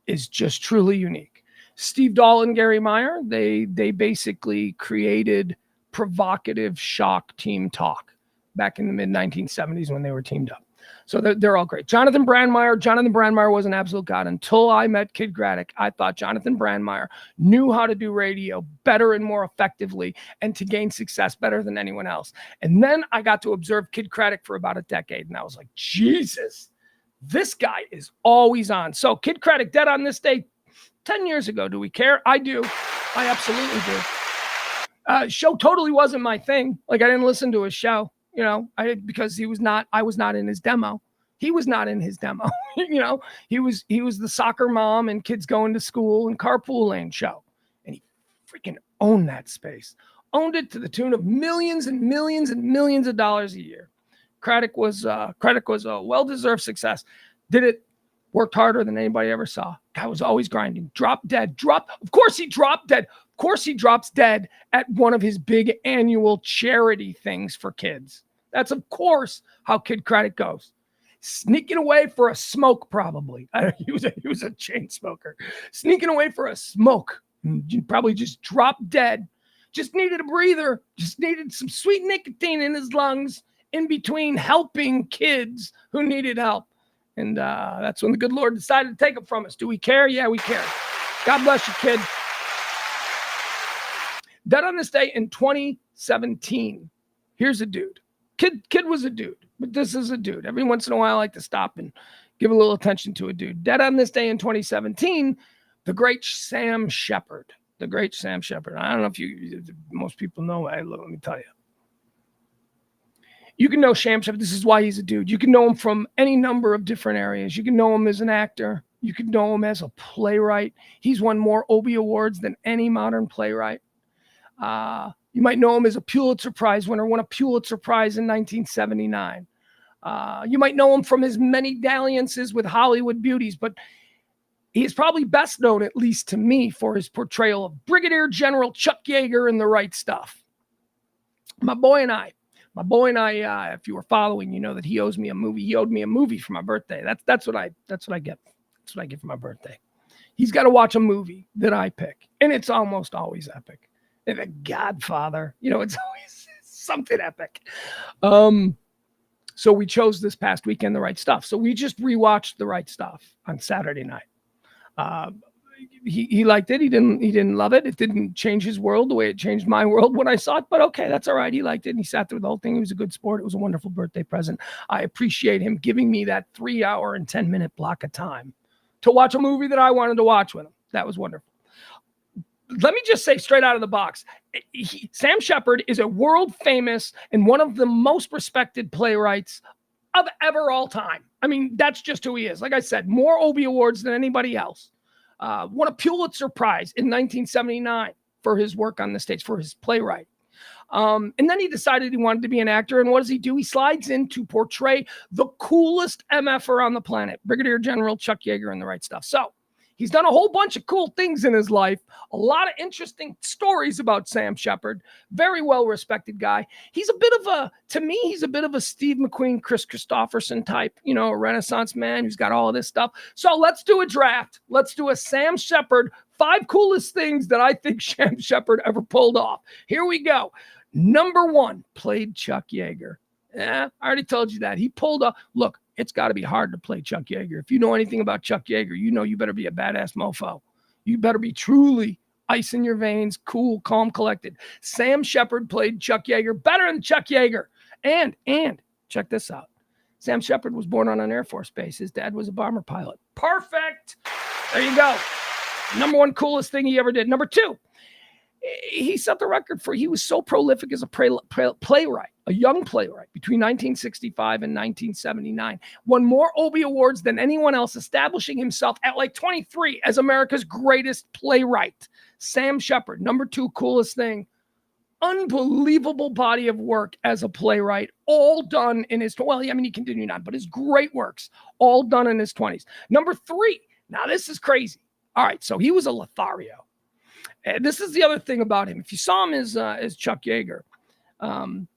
is just truly unique. Steve Dahl and Gary Meyer, they basically created provocative shock team talk back in the mid-1970s when they were teamed up. So they're all great. Jonathan Brandmeier was an absolute god. Until I met Kid Craddock, I thought Jonathan Brandmeier knew how to do radio better and more effectively and to gain success better than anyone else. And then I got to observe Kid Craddock for about a decade, and I was like, Jesus, this guy is always on. So Kid Craddock, dead on this day 10 years ago. Do we care? I do. I absolutely do. Show totally wasn't my thing. Like, I didn't listen to his show. Because I was not in his demo. He was not in his demo. He was the soccer mom and kids going to school and carpool lane show. And he freaking owned that space. Owned it to the tune of millions and millions and millions of dollars a year. Craddock was a well-deserved success. Did it, worked harder than anybody ever saw. Guy was always grinding. Of course he dropped dead. Of course he drops dead at one of his big annual charity things for kids. That's, of course, how Kid Craddock goes. Sneaking away for a smoke, probably. He was a chain smoker. Sneaking away for a smoke. Probably just dropped dead. Just needed a breather. Just needed some sweet nicotine in his lungs in between helping kids who needed help. And that's when the good Lord decided to take it from us. Do we care? Yeah, we care. God bless you, kid. Dead on this day in 2017. Here's a dude. Kid was a dude, but this is a dude. Every once in a while, I like to stop and give a little attention to a dude. Dead on this day in 2017, the great Sam Shepard. The great Sam Shepard. I don't know if most people know. Let me tell you. You can know Sam Shepard. This is why he's a dude. You can know him from any number of different areas. You can know him as an actor. You can know him as a playwright. He's won more Obie Awards than any modern playwright. You might know him as a Pulitzer Prize winner, won a Pulitzer Prize in 1979. You might know him from his many dalliances with Hollywood beauties, but he is probably best known, at least to me, for his portrayal of Brigadier General Chuck Yeager in The Right Stuff. My boy and I, if you were following, you know that he owes me a movie. He owed me a movie for my birthday. That's what I get. That's what I get for my birthday. He's got to watch a movie that I pick, and it's almost always epic. And The Godfather, it's always something epic. So we chose this past weekend The Right Stuff. So we just rewatched The Right Stuff on Saturday night. He liked it. He didn't love it. It didn't change his world the way it changed my world when I saw it. But okay, that's all right. He liked it. And he sat through the whole thing. He was a good sport. It was a wonderful birthday present. I appreciate him giving me that 3-hour and 10-minute block of time to watch a movie that I wanted to watch with him. That was wonderful. Let me just say straight out of the box, Sam Shepard is a world famous and one of the most respected playwrights of ever all time. I mean, that's just who he is. Like I said, more Obie Awards than anybody else. Won a Pulitzer Prize in 1979 for his work on the stage, for his playwright. And then he decided he wanted to be an actor. And what does he do? He slides in to portray the coolest MFer on the planet, Brigadier General Chuck Yeager in The Right Stuff. So he's done a whole bunch of cool things in his life. A lot of interesting stories about Sam Shepard. Very well-respected guy. He's a bit of a Steve McQueen, Chris Christopherson type, a Renaissance man who's got all of this stuff. So let's do a draft. Let's do a Sam Shepard, 5 coolest things that I think Sam Shepard ever pulled off. Here we go. Number 1, played Chuck Yeager. Yeah, I already told you that. He pulled off, look, it's got to be hard to play Chuck Yeager. If you know anything about Chuck Yeager, you know you better be a badass mofo. You better be truly ice in your veins, cool, calm, collected. Sam Shepard played Chuck Yeager better than Chuck Yeager. And check this out. Sam Shepard was born on an Air Force base. His dad was a bomber pilot. Perfect. There you go. Number one coolest thing he ever did. Number two, he set the record for, he was so prolific as a playwright, a young playwright between 1965 and 1979, won more Obie Awards than anyone else, establishing himself at like 23 as America's greatest playwright. Sam Shepard, number two coolest thing, unbelievable body of work as a playwright, all done in his, well, I mean, he continued on, but his great works, all done in his 20s. Number three, now this is crazy. All right, so he was a Lothario. And this is the other thing about him. If you saw him as Chuck Yeager, I'm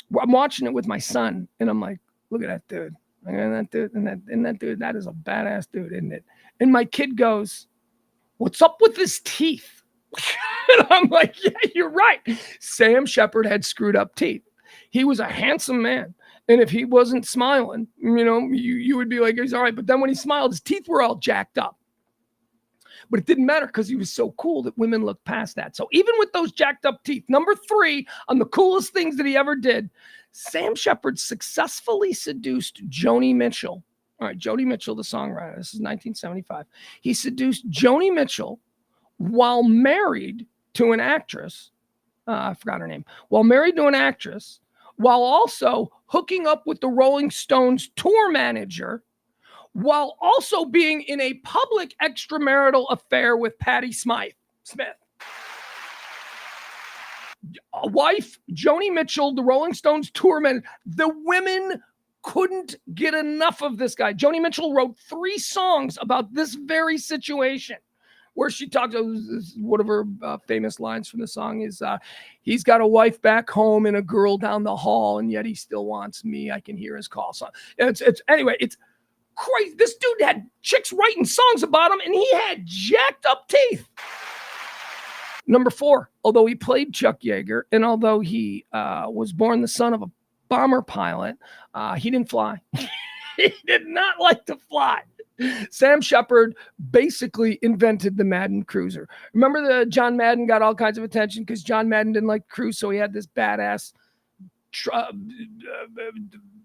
watching it with my son, and I'm like, look at that dude. And that dude, and that dude, that is a badass dude, isn't it? And my kid goes, what's up with his teeth? And I'm like, yeah, you're right. Sam Shepard had screwed up teeth. He was a handsome man. And if he wasn't smiling, you know, you would be like, he's all right. But then when he smiled, his teeth were all jacked up. But it didn't matter because he was so cool that women looked past that. So even with those jacked up teeth, number three on the coolest things that he ever did, Sam Shepard successfully seduced Joni Mitchell. All right, Joni Mitchell, the songwriter. This is 1975. He seduced Joni Mitchell while married to an actress. I forgot her name. While married to an actress, while also hooking up with the Rolling Stones tour manager, while also being in a public extramarital affair with Patti Smith. A wife, Joni Mitchell, the Rolling Stones tour manager. The women couldn't get enough of this guy. Joni Mitchell wrote 3 songs about this very situation, where she talks, one of her famous lines from the song is, he's got a wife back home and a girl down the hall, and yet he still wants me. I can hear his call. So anyway, it's crazy. This dude had chicks writing songs about him, and he had jacked up teeth. Number 4, although he played Chuck Yeager, and although he was born the son of a bomber pilot, he didn't fly. He did not like to fly. Sam Shepard basically invented the Madden cruiser. Remember the John Madden got all kinds of attention because John Madden didn't like cruise, so he had this badass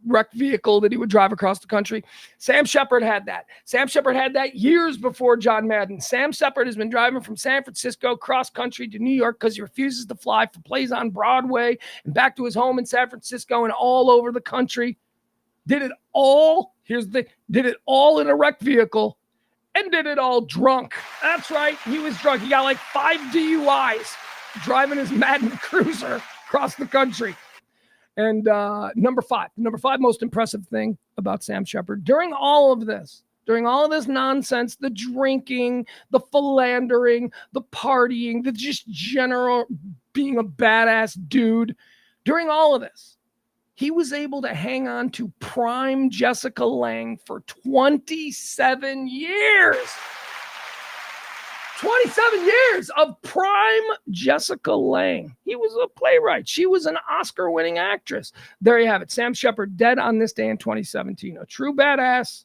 wrecked vehicle that he would drive across the country. Sam Shepard had that. Sam Shepard had that years before John Madden. Sam Shepard has been driving from San Francisco cross country to New York because he refuses to fly for plays on Broadway and back to his home in San Francisco and all over the country. Did it all, did it all in a wrecked vehicle and did it all drunk. That's right. He was drunk. He got like 5 DUIs driving his Madden cruiser across the country. And number 5 most impressive thing about Sam Shepard during all of this nonsense, the drinking, the philandering, the partying, the just general being a badass dude, during all of this, he was able to hang on to prime Jessica Lange for 27 years. 27 years of prime Jessica Lange. He was a playwright. She was an Oscar-winning actress. There you have it. Sam Shepard dead on this day in 2017. A true badass.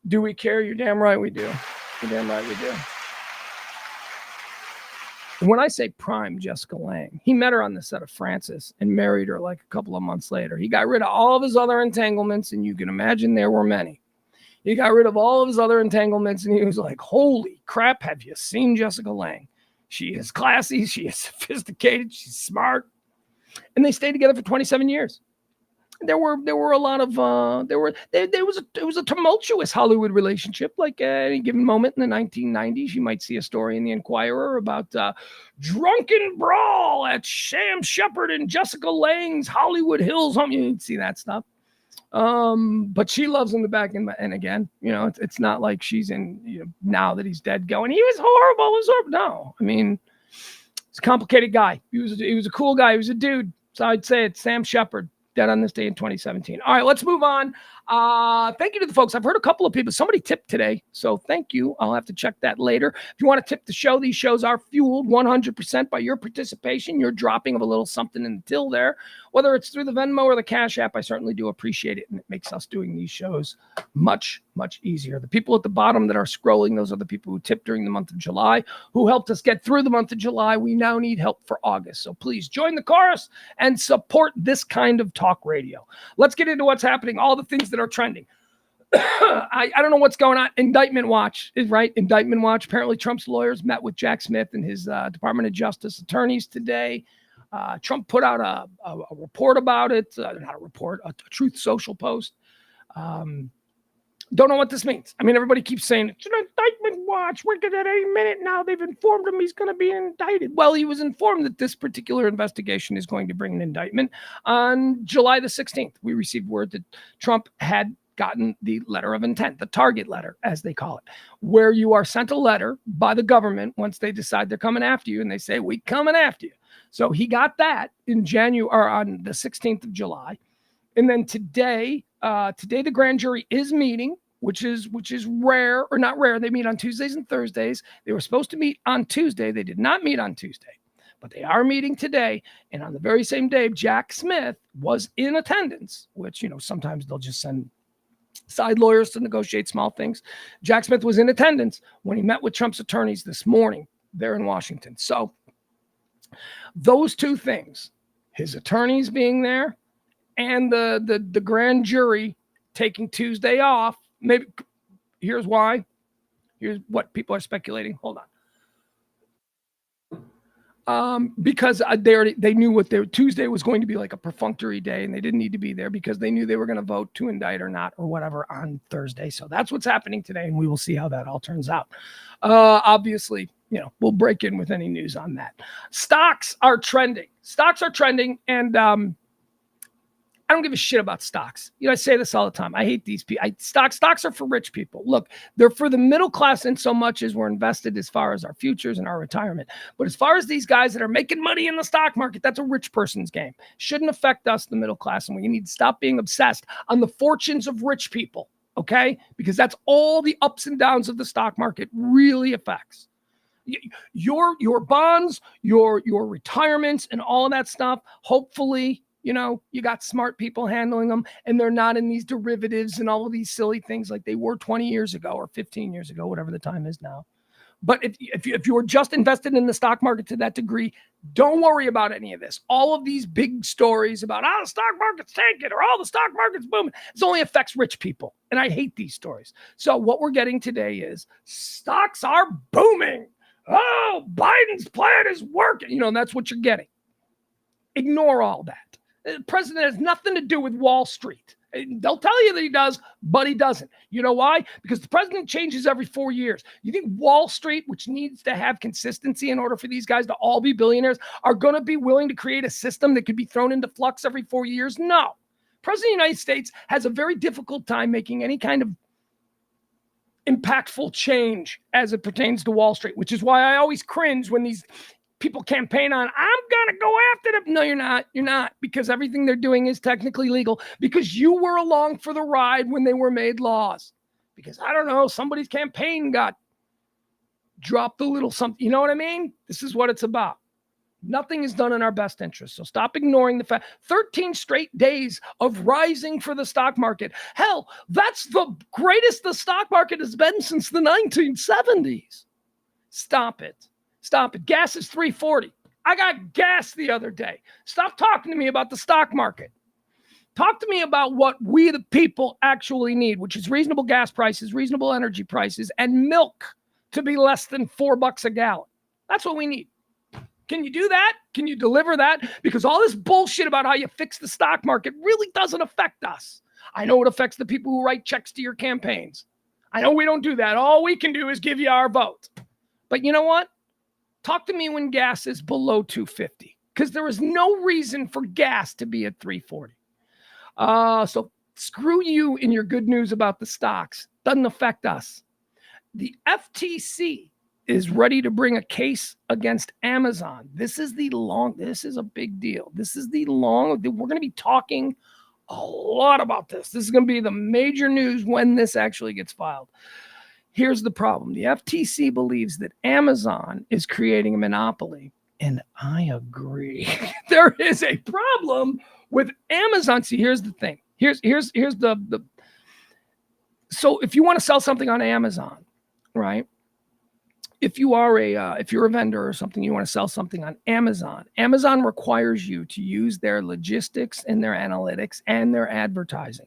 Do we care? You're damn right we do. You're damn right we do. When I say prime Jessica Lange, he met her on the set of Francis and married her like a couple of months later. He got rid of all of his other entanglements, and you can imagine there were many. He got rid of all of his other entanglements, and he was like, holy crap, have you seen Jessica Lange? She is classy, she is sophisticated, she's smart. And they stayed together for 27 years. There were a lot of it was a tumultuous Hollywood relationship. Like at any given moment in the 1990s, you might see a story in the Inquirer about drunken brawl at Sam Shepard and Jessica Lange's Hollywood Hills home. You'd see that stuff. But she loves him back in, and again, you know, it's not like she's in, you know, now that he's dead going, he was horrible. No, I mean, he's a complicated guy. He was a cool guy. He was a dude. So I'd say it's Sam Shepard, dead on this day in 2017. All right, let's move on. Thank you to the folks. I've heard a couple of people. Somebody tipped today, so thank you. I'll have to check that later. If you want to tip the show, these shows are fueled 100% by your participation, your dropping of a little something in the till there. whether it's through the Venmo or the Cash App, I certainly do appreciate it. And it makes us doing these shows much, much easier. The people at the bottom that are scrolling, those are the people who tipped during the month of July, who helped us get through the month of July. We now need help for August. So please join the chorus and support this kind of talk radio. Let's get into what's happening, all the things that are trending. I don't know what's going on. Indictment watch is right. Indictment watch. Apparently Trump's lawyers met with Jack Smith and his Department of Justice attorneys today. Trump put out a report about it. Not a report, a Truth Social post. Don't know what this means. I mean, everybody keeps saying it's an indictment watch. We're going at any minute now. They've informed him he's going to be indicted. Well, he was informed that this particular investigation is going to bring an indictment on July the 16th. We received word that Trump had gotten the letter of intent, the target letter, as they call it, where you are sent a letter by the government once they decide they're coming after you, and they say, we coming after you. So he got that in January, or on the 16th of July. And then today the grand jury is meeting, which is rare, or not rare. They meet on Tuesdays and Thursdays. They were supposed to meet on Tuesday. They did not meet on Tuesday, but they are meeting today. And on the very same day, Jack Smith was in attendance, which, sometimes they'll just send side lawyers to negotiate small things. Jack Smith was in attendance when he met with Trump's attorneys this morning there in Washington. So those two things, his attorneys being there and the grand jury taking Tuesday off, maybe here's why. Here's what people are speculating. Hold on. Because they knew what Tuesday was going to be like a perfunctory day, and they didn't need to be there because they knew they were going to vote to indict or not or whatever on Thursday. So that's what's happening today, and we will see how that all turns out. Obviously, we'll break in with any news on that. Stocks are trending, and I don't give a shit about stocks. I say this all the time. I hate these people. Stocks are for rich people. Look, they're for the middle class in so much as we're invested as far as our futures and our retirement. But as far as these guys that are making money in the stock market, that's a rich person's game. Shouldn't affect us, the middle class, and we need to stop being obsessed on the fortunes of rich people, okay? Because that's all the ups and downs of the stock market really affects. Your bonds, your retirements, and all of that stuff, hopefully, you got smart people handling them, and they're not in these derivatives and all of these silly things like they were 20 years ago or 15 years ago, whatever the time is now. But if you were just invested in the stock market to that degree, don't worry about any of this. All of these big stories about the stock market's tanking or the stock market's booming, it only affects rich people. And I hate these stories. So what we're getting today is stocks are booming. Oh, Biden's plan is working. That's what you're getting. Ignore all that. The president has nothing to do with Wall Street. They'll tell you that he does, but he doesn't. You know why? Because the president changes every 4 years. You think Wall Street, which needs to have consistency in order for these guys to all be billionaires, are going to be willing to create a system that could be thrown into flux every 4 years? No. President of the United States has a very difficult time making any kind of impactful change as it pertains to Wall Street, which is why I always cringe when these people campaign on, I'm going to go after them. No, you're not. You're not, because everything they're doing is technically legal because you were along for the ride when they were made laws. Because, I don't know, somebody's campaign got dropped a little something. You know what I mean? This is what it's about. Nothing is done in our best interest. So stop ignoring the fact 13 straight days of rising for the stock market. Hell, that's the greatest the stock market has been since the 1970s. Stop it. Stop it. Gas is $3.40. I got gas the other day. Stop talking to me about the stock market. Talk to me about what we, the people, actually need, which is reasonable gas prices, reasonable energy prices, and milk to be less than $4 a gallon. That's what we need. Can you do that? Can you deliver that? Because all this bullshit about how you fix the stock market really doesn't affect us. I know it affects the people who write checks to your campaigns. I know we don't do that. All we can do is give you our vote. But you know what? Talk to me when gas is below $2.50, because there is no reason for gas to be at $3.40. So screw you in your good news about the stocks. Doesn't affect us. The FTC is ready to bring a case against Amazon. This is a big deal. We're going to be talking a lot about this. This is going to be the major news when this actually gets filed. Here's the problem. The FTC believes that Amazon is creating a monopoly, and I agree. There is a problem With Amazon, see, here's the thing. Here's the so if you want to sell something on Amazon, right? If you're a vendor or something, you want to sell something on Amazon, Amazon requires you to use their logistics and their analytics and their advertising.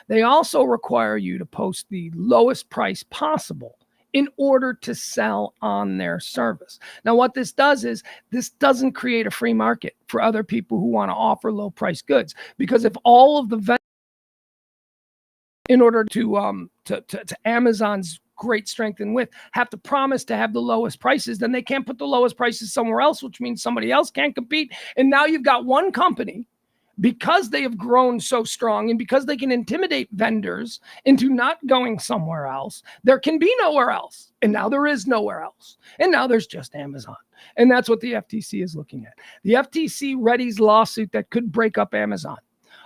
They also require you to post the lowest price possible in order to sell on their service. Now, what this does is this doesn't create a free market for other people who want to offer low price goods, because if all of the vendors, in order to Amazon's great strength and width, have to promise to have the lowest prices, then they can't put the lowest prices somewhere else, which means somebody else can't compete. And now you've got one company, because they have grown so strong and because they can intimidate vendors into not going somewhere else, there can be nowhere else. And now there is nowhere else. And now there's just Amazon. And that's what the FTC is looking at. The FTC readies lawsuit that could break up Amazon.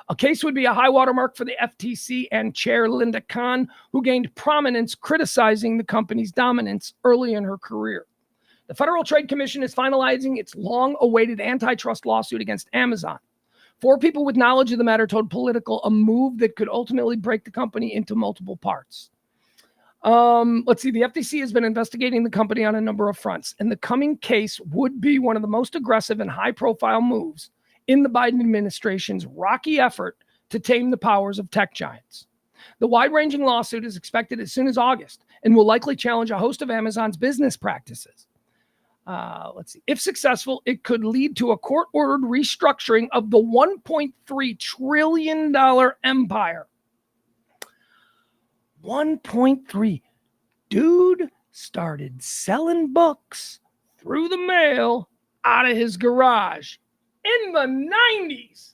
A case would be a high watermark for the FTC and Chair Linda Khan, who gained prominence criticizing the company's dominance early in her career. The Federal Trade Commission is finalizing its long-awaited antitrust lawsuit against Amazon. 4 people with knowledge of the matter told Political a move that could ultimately break the company into multiple parts. Let's see. The FTC has been investigating the company on a number of fronts, and the coming case would be one of the most aggressive and high-profile moves in the Biden administration's rocky effort to tame the powers of tech giants. The wide-ranging lawsuit is expected as soon as August and will likely challenge a host of Amazon's business practices. Let's see. If successful, it could lead to a court-ordered restructuring of the $1.3 trillion empire. 1.3. Dude started selling books through the mail out of his garage in the 90s.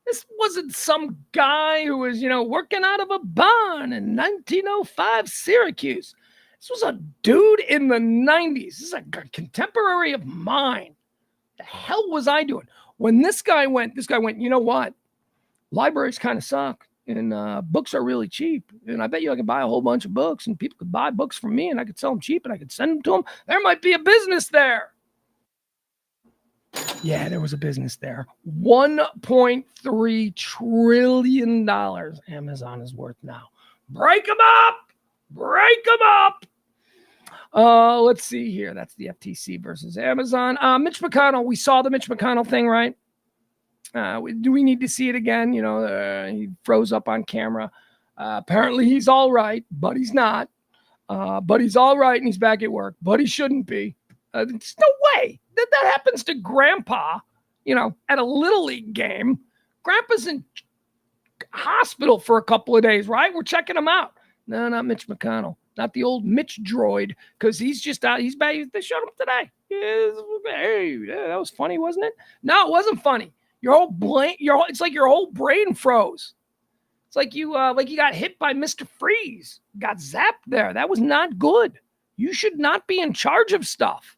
This wasn't some guy who was, working out of a barn in 1905 Syracuse. This was a dude in the 90s. This is a contemporary of mine. The hell was I doing? When this guy went, you know what? Libraries kind of suck, and books are really cheap. And I bet you I could buy a whole bunch of books, and people could buy books from me, and I could sell them cheap, and I could send them to them. There might be a business there. Yeah, there was a business there. $1.3 trillion Amazon is worth now. Break them up. Break them up. Let's see here. That's the FTC versus Amazon. Mitch McConnell. We saw the Mitch McConnell thing, right? Do we need to see it again? He froze up on camera. Apparently he's all right, but he's not. But he's all right and he's back at work, but he shouldn't be. There's no way that happens to Grandpa, at a Little League game. Grandpa's in hospital for a couple of days, right? We're checking him out. No, not Mitch McConnell. Not the old Mitch droid, because he's just out. He's back. They showed him today. Hey, that was funny, wasn't it? No, it wasn't funny. It's like your whole brain froze. It's like you got hit by Mr. Freeze. Got zapped there. That was not good. You should not be in charge of stuff.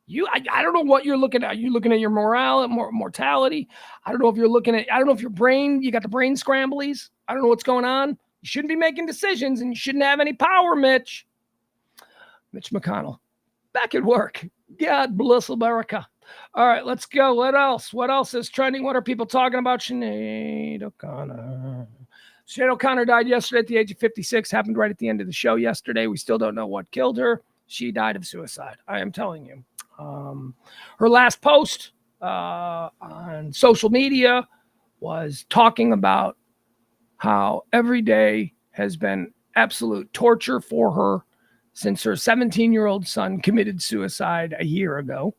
I don't know what you're looking at. You're looking at your mortality. I don't know if your brain, you got the brain scramblies. I don't know what's going on. You shouldn't be making decisions, and you shouldn't have any power, Mitch. Mitch McConnell, back at work. God bless America. All right, let's go. What else? What else is trending? What are people talking about? Sinead O'Connor. Sinead O'Connor died yesterday at the age of 56. Happened right at the end of the show yesterday. We still don't know what killed her. She died of suicide. I am telling you. Her last post on social media was talking about how every day has been absolute torture for her since her 17-year-old son committed suicide a year ago.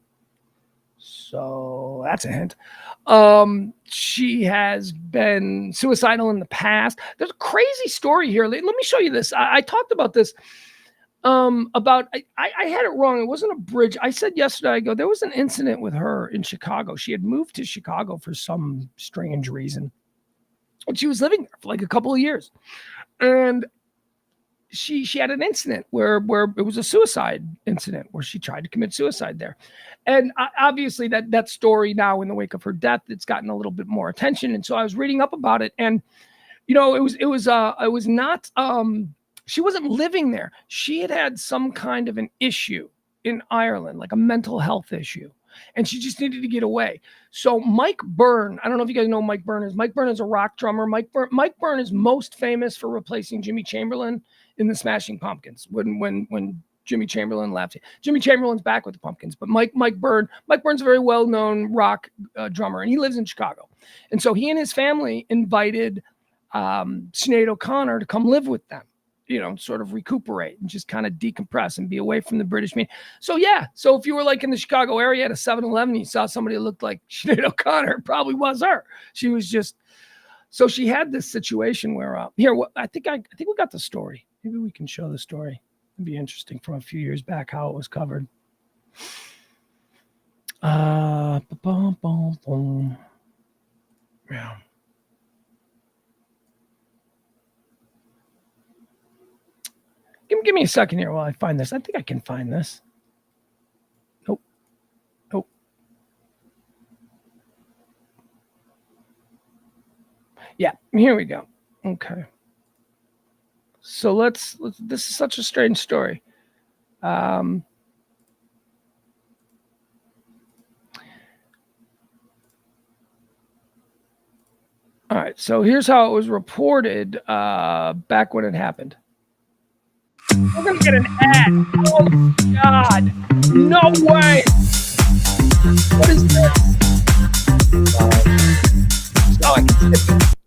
So that's a hint. She has been suicidal in the past. There's a crazy story here. Let me show you this. I talked about this. I had it wrong. It wasn't a bridge. I said yesterday, there was an incident with her in Chicago. She had moved to Chicago for some strange reason. And she was living there for like a couple of years. And she had an incident where it was a suicide incident where she tried to commit suicide there. And obviously that story now, in the wake of her death, it's gotten a little bit more attention. And so I was reading up about it, and it was not she wasn't living there. She had some kind of an issue in Ireland, like a mental health issue. and she just needed to get away. So Mike Byrne, I don't know if you guys know who Mike Byrne is. Mike Byrne is a rock drummer. Mike Byrne is most famous for replacing Jimmy Chamberlain in the Smashing Pumpkins when Jimmy Chamberlain left. Jimmy Chamberlain's back with the Pumpkins, but Mike Byrne's a very well-known rock drummer, and he lives in Chicago. And so he and his family invited Sinead O'Connor to come live with them, sort of recuperate and just kind of decompress and be away from the British media. So if you were like in the Chicago area at a 7-Eleven, you saw somebody that looked like Sinead O'Connor, it probably was her. She was just, so she had this situation where, I think we got the story. Maybe we can show the story. It'd be interesting from a few years back how it was covered. Yeah. Give me a second here while I find this. I think I can find this. Nope. Yeah, here we go. Okay. So let's this is such a strange story. All right, so here's how it was reported back when it happened. We're gonna get an ad. Oh my God! No way! What is this?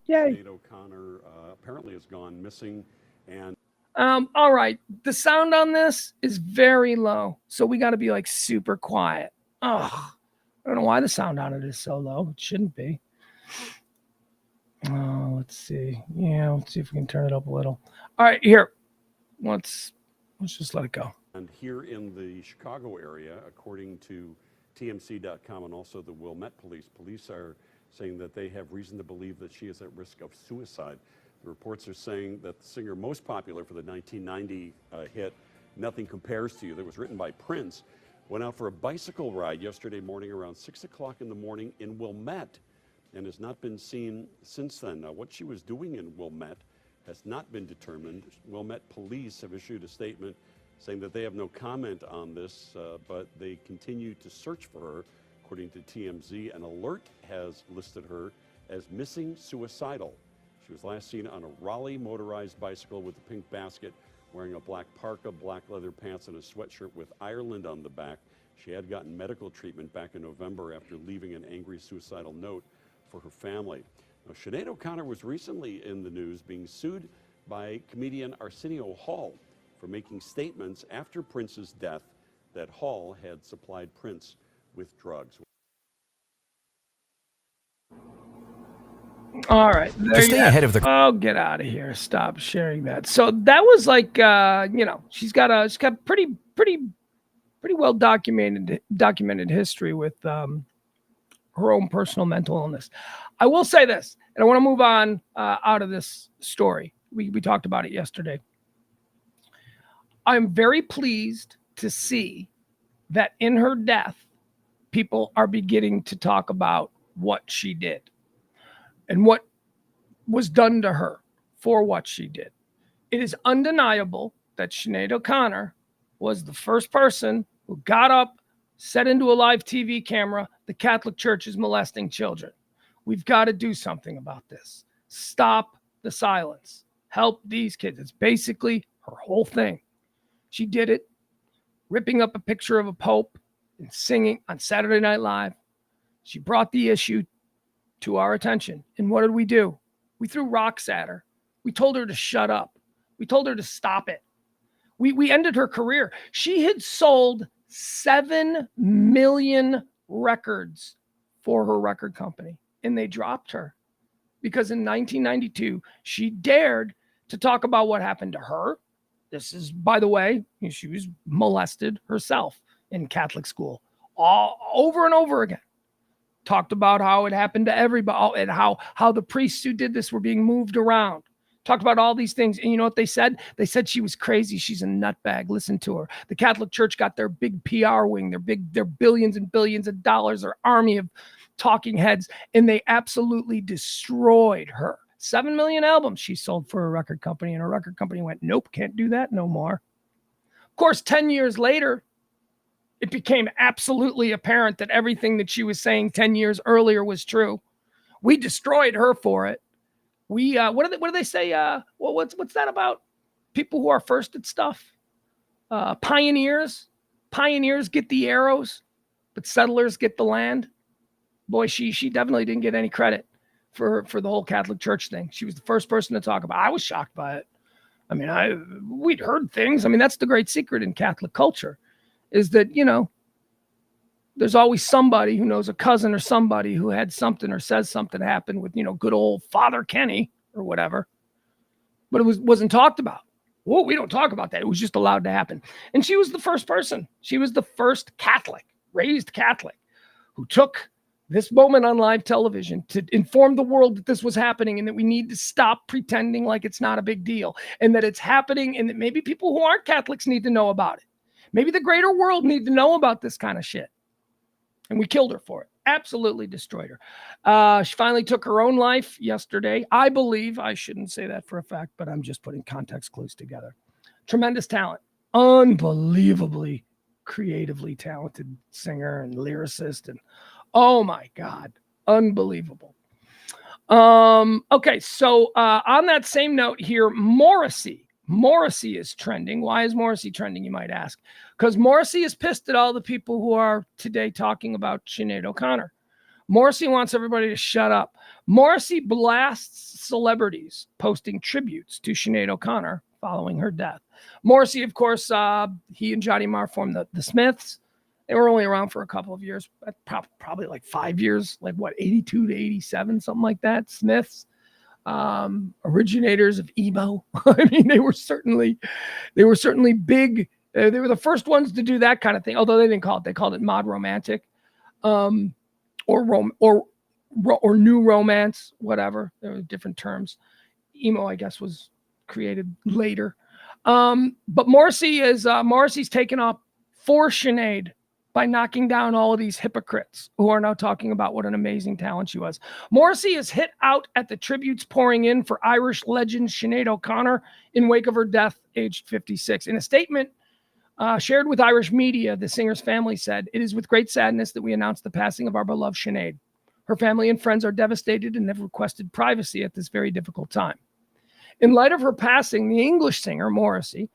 Yay! O'Connor apparently has gone missing, and all right. The sound on this is very low, so we got to be like super quiet. Oh, I don't know why the sound on it is so low. It shouldn't be. Oh, let's see. Yeah, let's see if we can turn it up a little. All right, here. Let's just let it go. And here in the Chicago area, according to TMC.com and also the Wilmette police are saying that they have reason to believe that she is at risk of suicide. The reports are saying that the singer most popular for the 1990 hit, Nothing Compares to You, that was written by Prince, went out for a bicycle ride yesterday morning around 6 o'clock in the morning in Wilmette and has not been seen since then. Now, what she was doing in Wilmette has not been determined. Wilmette police have issued a statement saying that they have no comment on this, but they continue to search for her. According to TMZ, an alert has listed her as missing suicidal. She was last seen on a Raleigh motorized bicycle with a pink basket, wearing a black parka, black leather pants, and a sweatshirt with Ireland on the back. She had gotten medical treatment back in November after leaving an angry suicidal note for her family. Now, Sinead O'Connor was recently in the news being sued by comedian Arsenio Hall for making statements after Prince's death that Hall had supplied Prince with drugs. All right. To stay ahead of the... Oh, get out of here. Stop sharing that. So that was like, she's got pretty well documented history with her own personal mental illness. I will say this, and I want to move on out of this story. We talked about it yesterday. I'm very pleased to see that in her death, people are beginning to talk about what she did and what was done to her for what she did. It is undeniable that Sinead O'Connor was the first person who got up, said into a live TV camera, the Catholic Church is molesting children. We've got to do something about this. Stop the silence. Help these kids. It's basically her whole thing. She did it, ripping up a picture of a pope and singing on Saturday Night Live. She brought the issue to our attention. And what did we do? We threw rocks at her. We told her to shut up. We told her to stop it. We ended her career. She had sold 7 million records for her record company, and they dropped her because in 1992, she dared to talk about what happened to her. This is, by the way, she was molested herself in Catholic school all over and over again. Talked about how it happened to everybody and how the priests who did this were being moved around. Talked about all these things. And you know what they said? They said she was crazy. She's a nutbag. Listen to her. The Catholic Church got their big PR wing, their billions and billions of dollars, their army of talking heads, and they absolutely destroyed her. 7 million albums she sold for a record company, and a record company went, nope, can't do that no more. Of course, 10 years later, it became absolutely apparent that everything that she was saying 10 years earlier was true. We destroyed her for it. We what do they say? What's that about? People who are first at stuff. Pioneers get the arrows, but settlers get the land. Boy, she definitely didn't get any credit for the whole Catholic Church thing. She was the first person to talk about it. I was shocked by it. I mean, we'd heard things. I mean, that's the great secret in Catholic culture, is that, there's always somebody who knows a cousin or somebody who had something or says something happened with, good old Father Kenny or whatever. But it wasn't talked about. Well, we don't talk about that. It was just allowed to happen. And she was the first person. She was the first Catholic, raised Catholic, who took this moment on live television to inform the world that this was happening and that we need to stop pretending like it's not a big deal and that it's happening and that maybe people who aren't Catholics need to know about it. Maybe the greater world need to know about this kind of shit. And we killed her for it. Absolutely destroyed her. She finally took her own life yesterday. I believe, I shouldn't say that for a fact, but I'm just putting context clues together. Tremendous talent. Unbelievably creatively talented singer and lyricist. And oh my God, unbelievable. Okay, so on that same note here, Morrissey is trending. Why is Morrissey trending, you might ask? Because Morrissey is pissed at all the people who are today talking about Sinead O'Connor. Morrissey wants everybody to shut up. Morrissey blasts celebrities posting tributes to Sinead O'Connor following her death. Morrissey, of course, he and Johnny Marr formed the Smiths. They were only around for a couple of years, probably like 5 years, like what, 82 to 87, something like that. Smiths. Originators of emo. I mean, they were certainly big. They were the first ones to do that kind of thing. Although they didn't call it, they called it mod romantic, or new romance, whatever. There were different terms. Emo, I guess, was created later. But Morrissey's taken up for Sinead by knocking down all of these hypocrites who are now talking about what an amazing talent she was. Morrissey is hit out at the tributes pouring in for Irish legend Sinead O'Connor in wake of her death, aged 56. In a statement shared with Irish media, the singer's family said, "It is with great sadness that we announce the passing of our beloved Sinead. Her family and friends are devastated and have requested privacy at this very difficult time." In light of her passing, the English singer, Morrissey,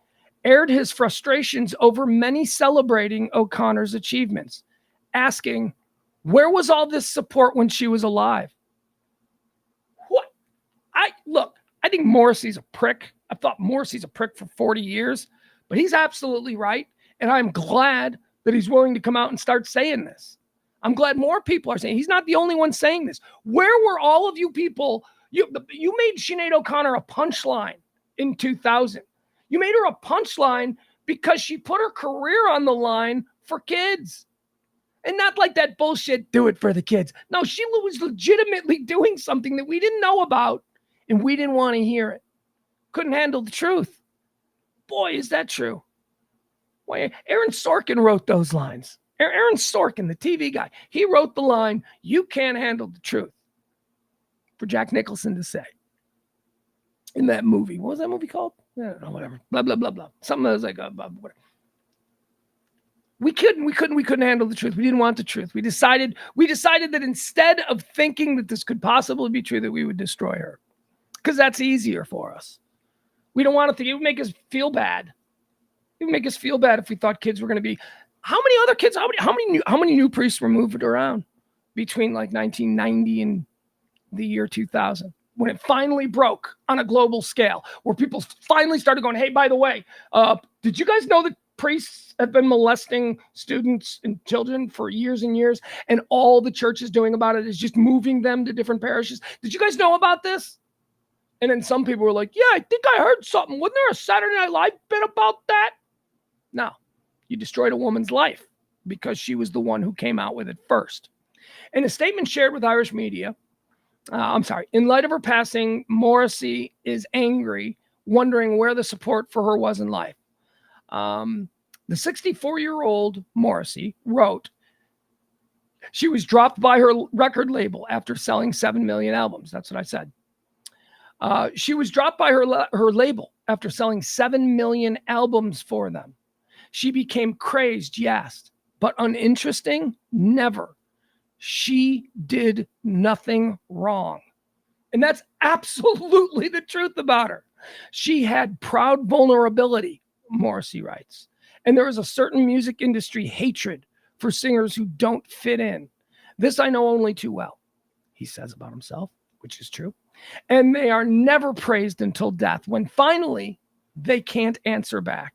aired his frustrations over many celebrating O'Connor's achievements, asking, where was all this support when she was alive? What? I think Morrissey's a prick. I've thought Morrissey's a prick for 40 years, but he's absolutely right. And I'm glad that he's willing to come out and start saying this. I'm glad more people are saying, he's not the only one saying this. Where were all of you people? You made Sinead O'Connor a punchline in 2000. You made her a punchline because she put her career on the line for kids. And not like that bullshit, do it for the kids. No, she was legitimately doing something that we didn't know about and we didn't want to hear it. Couldn't handle the truth. Boy, is that true. Boy, Aaron Sorkin wrote those lines. Aaron Sorkin, the TV guy, he wrote the line, "You can't handle the truth," for Jack Nicholson to say in that movie. What was that movie called? I don't know, whatever. Blah, blah, blah, blah. Something that was like, whatever. We couldn't handle the truth. We didn't want the truth. We decided that instead of thinking that this could possibly be true, that we would destroy her. Because that's easier for us. We don't want to think. It would make us feel bad. It would make us feel bad if we thought kids were going to be. How many other kids, how many new priests were moved around between like 1990 and the year 2000? When it finally broke on a global scale, where people finally started going, hey, by the way, did you guys know that priests have been molesting students and children for years and years, and all the church is doing about it is just moving them to different parishes? Did you guys know about this? And then some people were like, yeah, I think I heard something. Wasn't there a Saturday Night Live bit about that? No, you destroyed a woman's life because she was the one who came out with it first. In a statement shared with Irish media, in light of her passing, Morrissey is angry, wondering where the support for her was in life. The 64-year-old Morrissey wrote, she was dropped by her record label after selling 7 million albums. That's what I said. She was dropped by her label after selling 7 million albums for them. She became crazed, yes. but uninteresting? Never. She did nothing wrong. And that's absolutely the truth about her. She had proud vulnerability, Morrissey writes. And there is a certain music industry hatred for singers who don't fit in. This I know only too well, he says about himself, which is true. And they are never praised until death, when finally they can't answer back.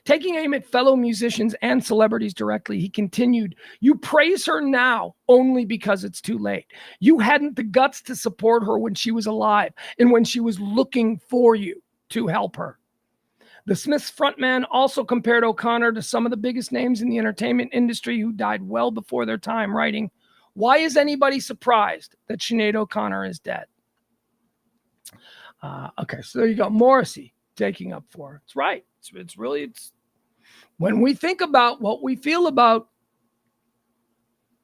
Taking aim at fellow musicians and celebrities directly, he continued, "You praise her now only because it's too late. You hadn't the guts to support her when she was alive and when she was looking for you to help her." The Smiths frontman also compared O'Connor to some of the biggest names in the entertainment industry who died well before their time, writing, "Why is anybody surprised that Sinead O'Connor is dead?" Okay, so there you go. Morrissey taking up for her. It's right. It's really when we think about what we feel about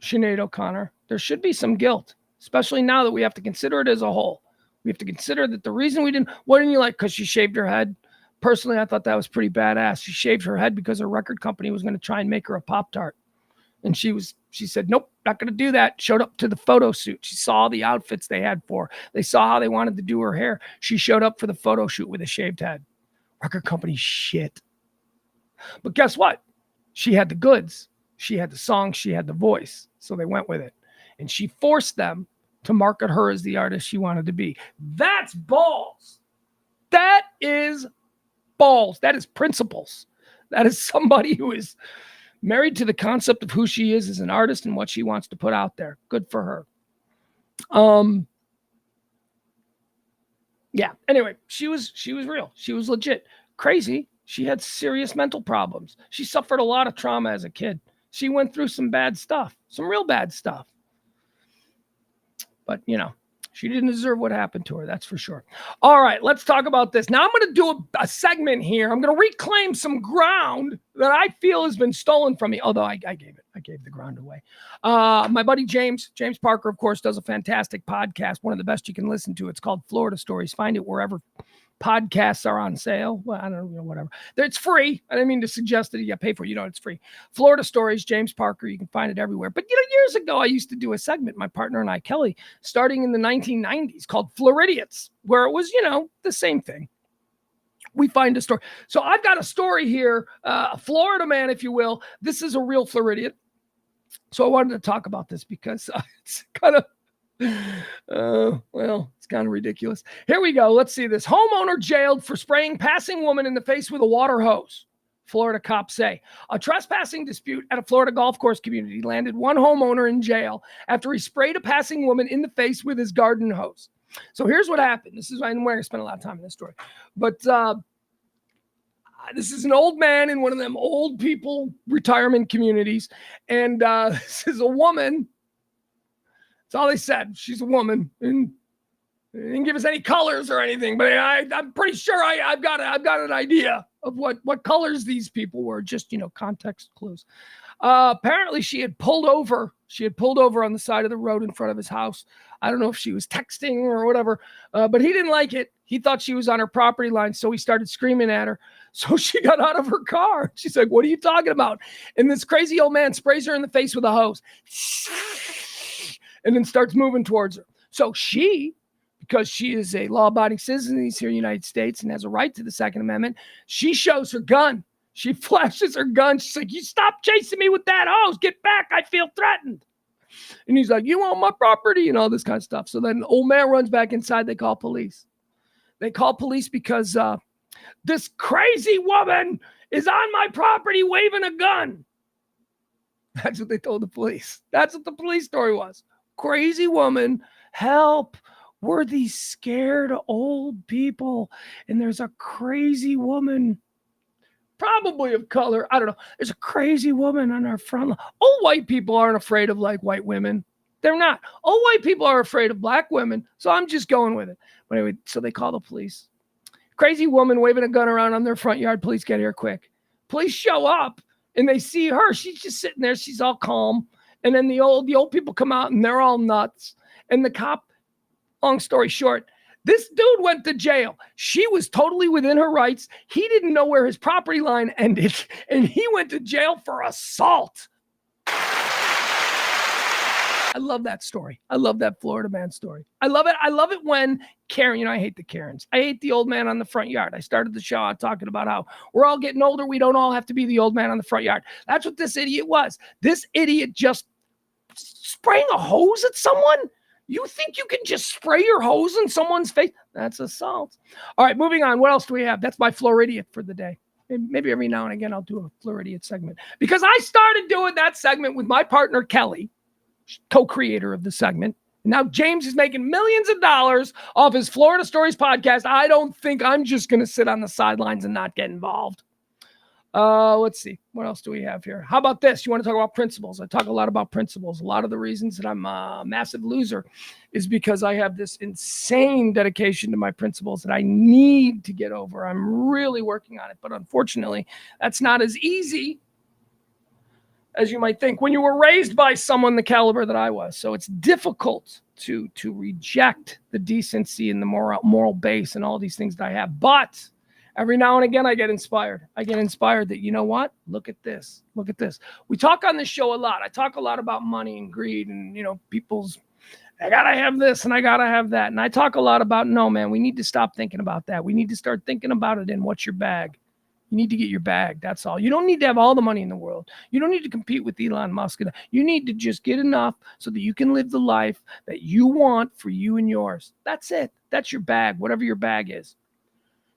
Sinead O'Connor, there should be some guilt, especially now that we have to consider it as a whole. We have to consider that the reason what didn't you like? Because she shaved her head. Personally, I thought that was pretty badass. She shaved her head because her record company was going to try and make her a Pop-Tart. And she said, nope, not going to do that. Showed up to the photo shoot. She saw the outfits they had for her. They saw how they wanted to do her hair. She showed up for the photo shoot with a shaved head. Record company shit. But guess what? She had the goods. She had the song. She had the voice. So they went with it. And she forced them to market her as the artist she wanted to be. That's balls. That is balls. That is principles. That is somebody who is married to the concept of who she is as an artist and what she wants to put out there. Good for her. Yeah. Anyway, she was real. She was legit. Crazy. She had serious mental problems. She suffered a lot of trauma as a kid. She went through some bad stuff, some real bad stuff. But, she didn't deserve what happened to her. That's for sure. All right, let's talk about this. Now I'm going to do a segment here. I'm going to reclaim some ground that I feel has been stolen from me. Although I gave the ground away. My buddy James Parker, of course, does a fantastic podcast. One of the best you can listen to. It's called Florida Stories. Find it wherever podcasts are on sale. Well, I don't know, whatever. It's free. I didn't mean to suggest that you pay for it. It's free. Florida Stories, James Parker. You can find it everywhere. But, years ago, I used to do a segment, my partner and I, Kelly, starting in the 1990s called Floridians, where it was, the same thing. We find a story. So I've got a story here, a Florida man, if you will. This is a real Floridian. So I wanted to talk about this because it's kind of, it's kind of ridiculous. Here we go. Let's see this. Homeowner jailed for spraying passing woman in the face with a water hose. Florida cops say a trespassing dispute at a Florida golf course community landed one homeowner in jail after he sprayed a passing woman in the face with his garden hose. So here's what happened. This is why I'm going to spend a lot of time in this story. But this is an old man in one of them old people retirement communities. And this is a woman. That's all they said. She's a woman, and they didn't give us any colors or anything. But I'm pretty sure I've got an idea of what colors these people were. Just context clues. Apparently, she had pulled over. She had pulled over on the side of the road in front of his house. I don't know if she was texting or whatever, but he didn't like it. He thought she was on her property line, so he started screaming at her. So she got out of her car. She's like, "What are you talking about?" And this crazy old man sprays her in the face with a hose. And then starts moving towards her. So she, because she is a law-abiding citizen here in the United States and has a right to the Second Amendment, she shows her gun. She flashes her gun. She's like, "You stop chasing me with that hose. Get back. I feel threatened." And he's like, "You own my property," and all this kind of stuff. So then the old man runs back inside. They call police. They call police because this crazy woman is on my property waving a gun. That's what they told the police. That's what the police story was. Crazy woman, help. We're these scared old people. And there's a crazy woman, probably of color. I don't know. There's a crazy woman on our front line. Old white people aren't afraid of white women. They're not. Old white people are afraid of black women. So I'm just going with it. But anyway, so they call the police. Crazy woman waving a gun around on their front yard. Police get here quick. Police show up and they see her. She's just sitting there. She's all calm. And then the old people come out and they're all nuts. And the cop, long story short, this dude went to jail. She was totally within her rights. He didn't know where his property line ended. And he went to jail for assault. I love that story. I love that Florida man story. I love it. I love it when Karen, I hate the Karens. I hate the old man on the front yard. I started the show out talking about how we're all getting older. We don't all have to be the old man on the front yard. That's what this idiot was. This idiot just spraying a hose at someone. You think you can just spray your hose in someone's face? That's assault. All right, moving on. What else do we have? That's my Floridian for the day. Maybe every now and again I'll do a Floridian segment because I started doing that segment with my partner, Kelly, co-creator of the segment. Now James is making millions of dollars off his Florida Stories podcast. I don't think I'm just going to sit on the sidelines and not get involved. Let's see. What else do we have here? How about this? You want to talk about principles? I talk a lot about principles. A lot of the reasons that I'm a massive loser is because I have this insane dedication to my principles that I need to get over. I'm really working on it, but unfortunately, that's not as easy as you might think when you were raised by someone the caliber that I was. So it's difficult to reject the decency and the moral base and all these things that I have. But every now and again, I get inspired. I get inspired that, you know what? Look at this. Look at this. We talk on this show a lot. I talk a lot about money and greed and, people's, I got to have this and I got to have that. And I talk a lot about, no, man, we need to stop thinking about that. We need to start thinking about it in what's your bag. You need to get your bag. That's all. You don't need to have all the money in the world. You don't need to compete with Elon Musk. You need to just get enough so that you can live the life that you want for you and yours. That's it. That's your bag, whatever your bag is.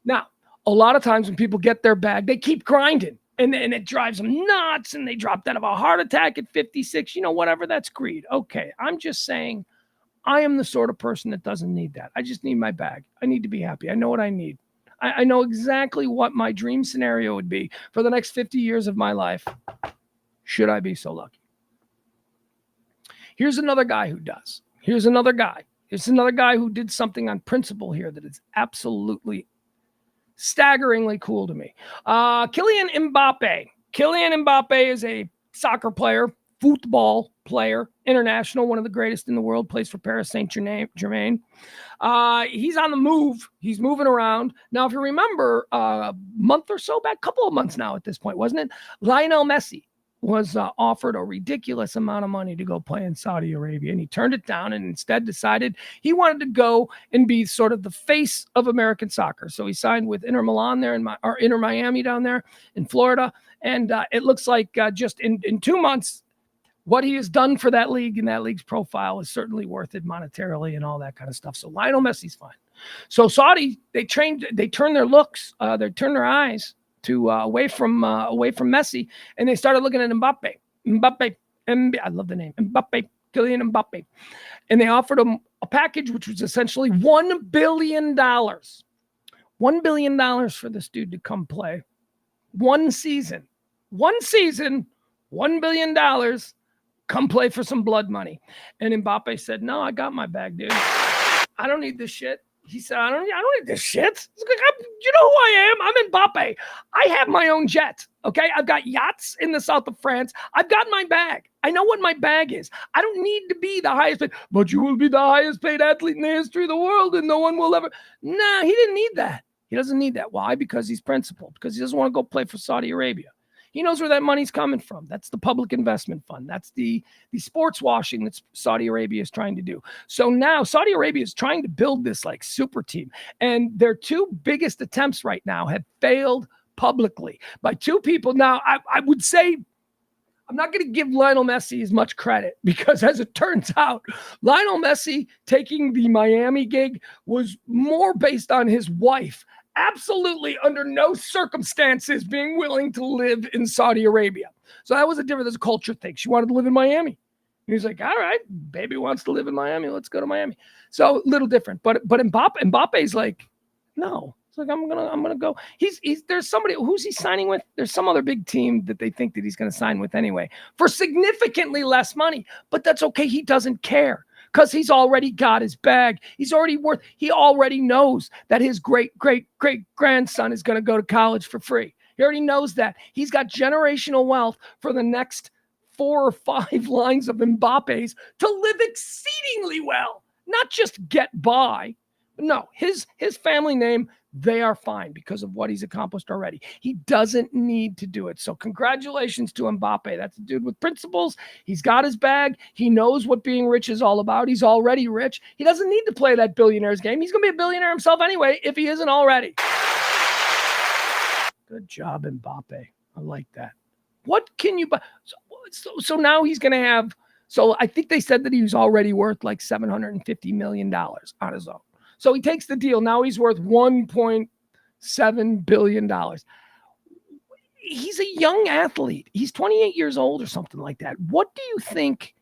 Now, a lot of times when people get their bag, they keep grinding and it drives them nuts and they drop dead of a heart attack at 56, whatever. That's greed. Okay. I'm just saying I am the sort of person that doesn't need that. I just need my bag. I need to be happy. I know what I need. I know exactly what my dream scenario would be for the next 50 years of my life, should I be so lucky. Here's another guy who does. Here's another guy who did something on principle here that is absolutely staggeringly cool to me. Kylian Mbappe. Kylian Mbappe is a soccer player, football player, international, one of the greatest in the world, plays for Paris Saint-Germain. He's on the move. He's moving around. Now, if you remember a month or so back, couple of months now at this point, wasn't it? Lionel Messi was offered a ridiculous amount of money to go play in Saudi Arabia, and he turned it down and instead decided he wanted to go and be sort of the face of American soccer. So he signed with Inter Milan there or Inter Miami down there in Florida, and it looks like just in 2 months, what he has done for that league and that league's profile is certainly worth it monetarily and all that kind of stuff. So Lionel Messi's fine. So Saudi, they turned their looks, they turned their eyes to away from Messi, and they started looking at Mbappe. I love the name Mbappe, Kylian Mbappe, and they offered him a package which was essentially $1 billion. $1 billion for this dude to come play one season, $1 billion. Come play for some blood money. And Mbappe said, no, I got my bag, dude. I don't need this shit. He said, I don't need this shit. You know who I am? I'm Mbappe. I have my own jet, okay? I've got yachts in the south of France. I've got my bag. I know what my bag is. I don't need to be the highest paid, but you will be the highest paid athlete in the history of the world and no one will ever. Nah, he didn't need that. He doesn't need that. Why? Because he's principled. Because he doesn't want to go play for Saudi Arabia. He knows where that money's coming from. That's the public investment fund. That's the sports washing that Saudi Arabia is trying to do. So now Saudi Arabia is trying to build this like super team. And their two biggest attempts right now have failed publicly by two people. Now, I would say I'm not going to give Lionel Messi as much credit because as it turns out, Lionel Messi taking the Miami gig was more based on his wife absolutely under no circumstances being willing to live in Saudi Arabia. So that was there's a culture thing. She wanted to live in Miami. And he's like, all right, baby wants to live in Miami. Let's go to Miami. So a little different. But Mbappe's like, no. It's like, I'm gonna go. There's somebody, who's he signing with? There's some other big team that they think that he's gonna sign with anyway for significantly less money. But that's okay. He doesn't care. Because he's already got his bag. He already knows that his great-great-great-grandson is going to go to college for free. He already knows that. He's got generational wealth for the next 4 or 5 lines of Mbappe's to live exceedingly well. Not just get by, No, his family name, they are fine because of what he's accomplished already. He doesn't need to do it. So congratulations to Mbappe. That's a dude with principles. He's got his bag. He knows what being rich is all about. He's already rich. He doesn't need to play that billionaire's game. He's going to be a billionaire himself anyway if he isn't already. Good job, Mbappe. I like that. What can you buy? So now he's going to have, so I think they said that he was already worth like $750 million on his own. So he takes the deal. Now he's worth $1.7 billion. He's a young athlete. He's 28 years old or something like that. What do you think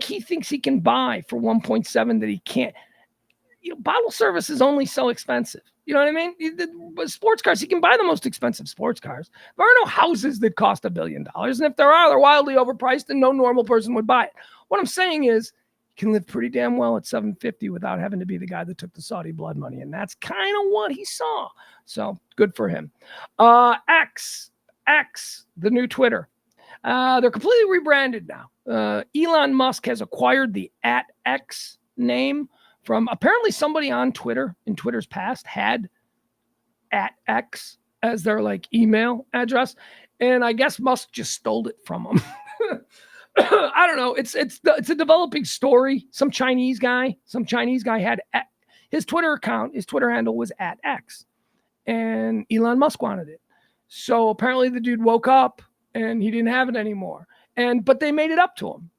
he thinks he can buy for 1.7 that he can't? Bottle service is only so expensive. You know what I mean? The sports cars, he can buy the most expensive sports cars. There are no houses that cost $1 billion. And if there are, they're wildly overpriced and no normal person would buy it. What I'm saying is, can live pretty damn well at 750 without having to be the guy that took the Saudi blood money. And that's kind of what he saw. So good for him. X, the new Twitter. They're completely rebranded now. Elon Musk has acquired the @X name from apparently somebody on Twitter in Twitter's past had @X as their like email address. And I guess Musk just stole it from them. I don't know. It's a developing story. Some Chinese guy had his Twitter account. His Twitter handle was @X, and Elon Musk wanted it. So apparently the dude woke up and he didn't have it anymore. But they made it up to him.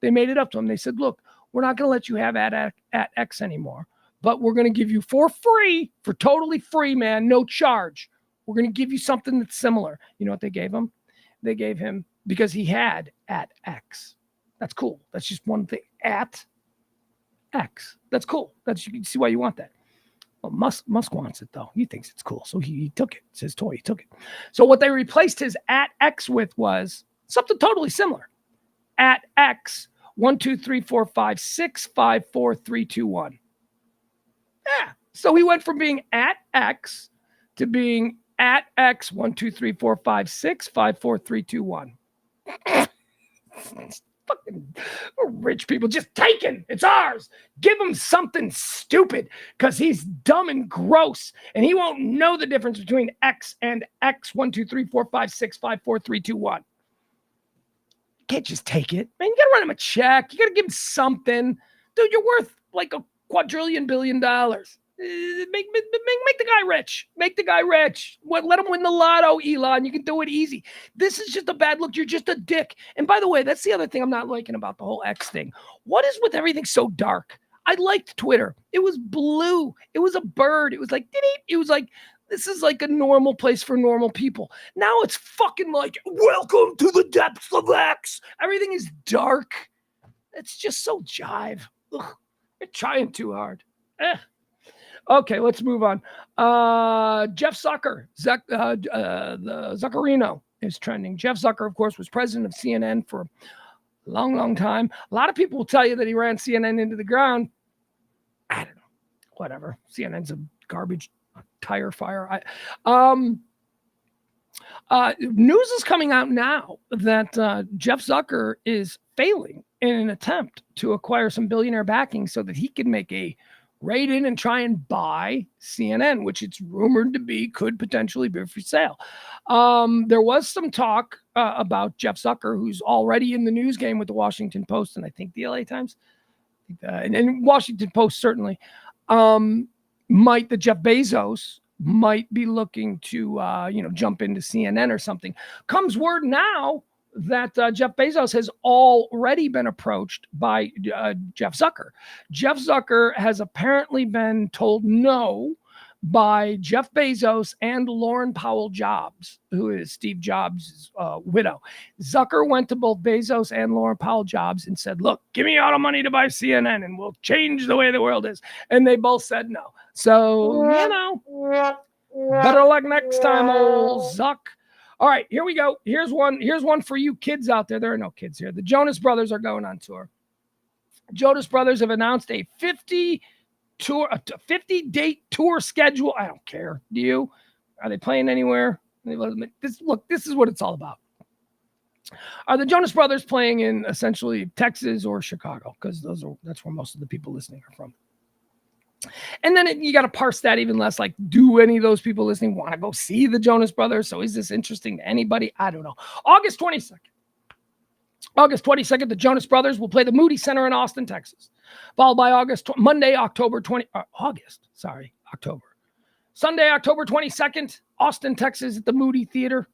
They said, "Look, we're not going to let you have @X anymore, but we're going to give you for totally free, man, no charge. We're going to give you something that's similar." You know what they gave him? They gave him, because he had @X. That's cool. That's just one thing. @X. That's cool. You can see why you want that. Well, Musk wants it, though. He thinks it's cool. So he took it. It's his toy. He took it. So what they replaced his @X with was something totally similar. @X 1 2 3 4 5 6 5 4 3 2 1. Yeah. So he went from being @X to being @X 1 2 3 4 5 6 5 4 3 2 1. Fucking rich people just taken. It's ours. Give him something stupid because he's dumb and gross and he won't know the difference between X and X 1 2 3 4 5 6 5 4 3 2 1. Can't just take it, man. You gotta write him a check. You gotta give him something, dude. You're worth like $250 billion. Make the guy rich. Make the guy rich. Let him win the lotto, Elon. You can do it easy. This is just a bad look. You're just a dick. And by the way, that's the other thing I'm not liking about the whole X thing. What is with everything so dark? I liked Twitter. It was blue. It was a bird. It was like, this is like a normal place for normal people. Now it's fucking like, welcome to the depths of X. Everything is dark. It's just so jive. Ugh, you're trying too hard. Okay, let's move on. Jeff Zucker, the Zuckerino is trending. Jeff Zucker, of course, was president of CNN for a long, long time. A lot of people will tell you that he ran CNN into the ground. I don't know. Whatever. CNN's a garbage tire fire. News is coming out now that Jeff Zucker is failing in an attempt to acquire some billionaire backing so that he can make a raid in and try and buy CNN, which it's rumored to be could potentially be for sale. There was some talk about Jeff Zucker, who's already in the news game with the Washington Post and I think the LA Times, and Washington Post certainly. That Jeff Bezos might be looking to, jump into CNN or something. Comes word now that Jeff Bezos has already been approached by Jeff Zucker. Jeff Zucker has apparently been told no by Jeff Bezos and Lauren Powell Jobs, who is Steve Jobs' widow. Zucker went to both Bezos and Lauren Powell Jobs and said, look, give me all the money to buy CNN and we'll change the way the world is. And they both said no. So, better luck next time, old Zuck. All right, here we go. Here's one for you kids out there. There are no kids here. The Jonas Brothers are going on tour. Jonas Brothers have announced a 50-date tour schedule. I don't care. Do you? Are they playing anywhere? This is what it's all about. Are the Jonas Brothers playing in essentially Texas or Chicago? Because that's where most of the people listening are from. And then you got to parse that even less. Like, do any of those people listening want to go see the Jonas Brothers? So is this interesting to anybody? I don't know. August 22nd. August 22nd, the Jonas Brothers will play the Moody Center in Austin, Texas. Followed by Monday, October 20, October. Sunday, October 22nd, Austin, Texas at the Moody Theater,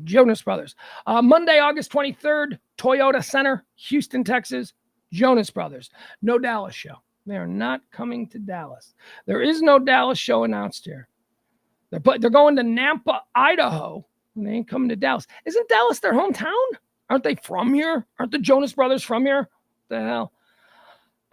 Jonas Brothers. Monday, August 23rd, Toyota Center, Houston, Texas, Jonas Brothers. No Dallas show. They are not coming to Dallas. There is no Dallas show announced here. They're going to Nampa, Idaho, and they ain't coming to Dallas. Isn't Dallas their hometown? Aren't they from here? Aren't the Jonas Brothers from here? What the hell?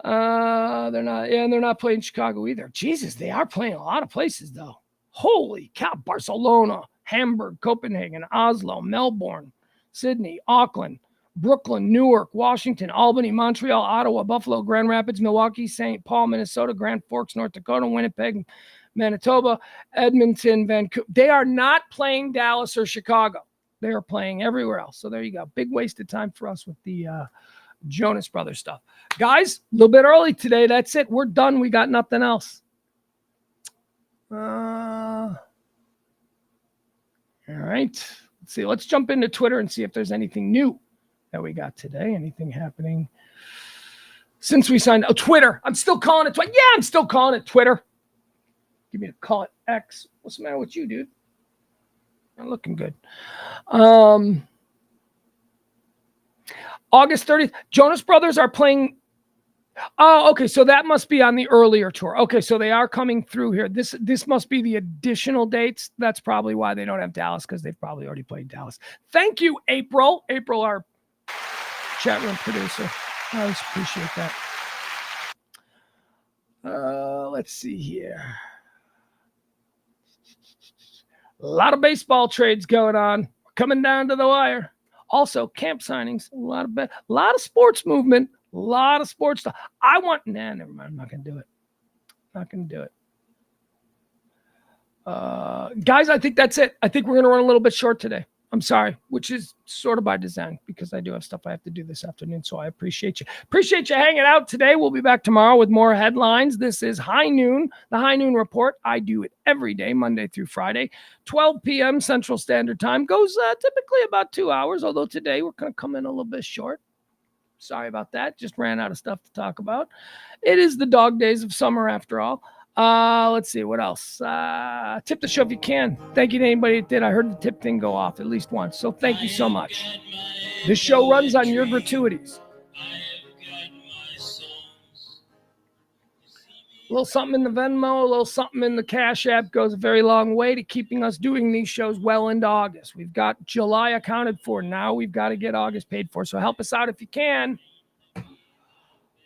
They're not. Yeah, and they're not playing Chicago either. Jesus, they are playing a lot of places though. Holy cow! Barcelona, Hamburg, Copenhagen, Oslo, Melbourne, Sydney, Auckland, Brooklyn, Newark, Washington, Albany, Montreal, Ottawa, Buffalo, Grand Rapids, Milwaukee, St. Paul, Minnesota, Grand Forks, North Dakota, Winnipeg, Manitoba, Edmonton, Vancouver. They are not playing Dallas or Chicago. They are playing everywhere else. So there you go. Big wasted time for us with the Jonas Brothers stuff. Guys, a little bit early today. That's it. We're done. We got nothing else. All right. Let's see. Let's jump into Twitter and see if there's anything new that we got today. Anything happening since we signed? Oh, Twitter. I'm still calling it Twitter. Yeah, I'm still calling it Twitter. Give me a call it X. What's the matter with you, dude? Not looking good. August 30th, Jonas Brothers are playing. Oh, okay. So that must be on the earlier tour. Okay, so they are coming through here. This must be the additional dates. That's probably why they don't have Dallas, because they've probably already played Dallas. Thank you, April. April, our chat room producer. I always appreciate that. Let's see here. A lot of baseball trades going on. Coming down to the wire. Also, camp signings. A lot of sports movement. A lot of sports stuff. Never mind. I'm not going to do it. Not going to do it. Guys, I think that's it. I think we're going to run a little bit short today. I'm sorry, which is sort of by design because I do have stuff I have to do this afternoon. So I appreciate you. Appreciate you hanging out today. We'll be back tomorrow with more headlines. This is High Noon, the High Noon Report. I do it every day, Monday through Friday, 12 p.m. Central Standard Time. Goes typically about 2 hours, although today we're going to come in a little bit short. Sorry about that. Just ran out of stuff to talk about. It is the dog days of summer after all. Let's see what else. Tip the show if you can. Thank you to anybody that did. I heard the tip thing go off at least once. So thank you so much. This show runs on your gratuities. A little something in the Venmo, a little something in the Cash App goes a very long way to keeping us doing these shows well into August. We've got July accounted for. Now we've got to get August paid for. So help us out if you can,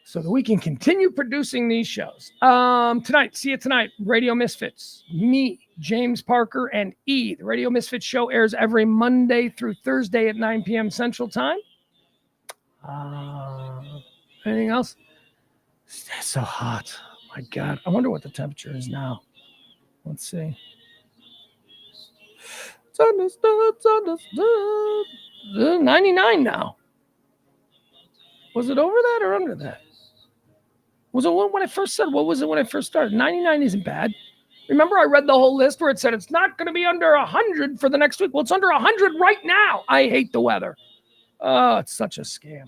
so that we can continue producing these shows. Tonight, see you tonight, Radio Misfits. Me, James Parker, and E. The Radio Misfits show airs every Monday through Thursday at 9 p.m. Central Time. Anything else? It's so hot. Oh my God. I wonder what the temperature is now. Let's see. It's understood. 99 now. Was it over that or under that? Was it when I first said, what was it when I first started? 99 isn't bad. Remember I read the whole list where it said it's not going to be under 100 for the next week. Well, it's under 100 right now. I hate the weather. Oh, it's such a scam.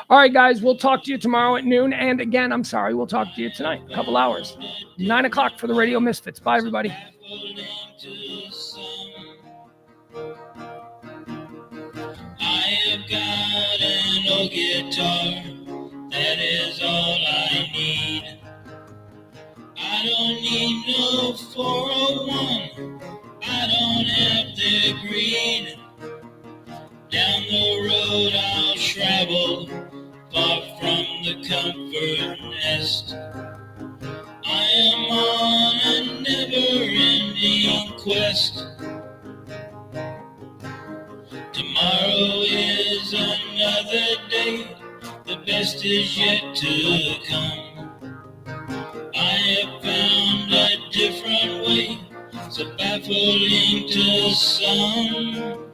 All right, guys, we'll talk to you tomorrow at noon. And again, I'm sorry, we'll talk to you tonight, a couple hours. 9 o'clock for the Radio Misfits. Bye, everybody. I have got an old guitar. That is all I need. I don't need no 401. I don't have the greed. Down the road I'll travel, far from the comfort nest. I am on a never-ending quest. Tomorrow is another day. The best is yet to come. I have found a different way, so baffling to some.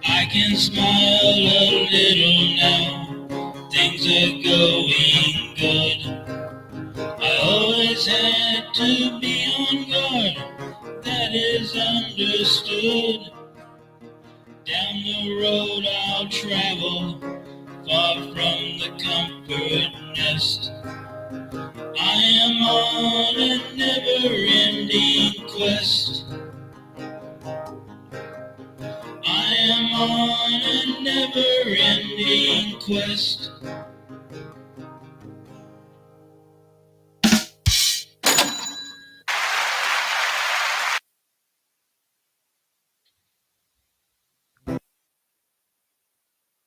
I can smile a little now, things are going good. had to be on guard, that is understood. Down the road I'll travel, far from the comfort nest. I am on a never-ending quest. I am on a never-ending quest.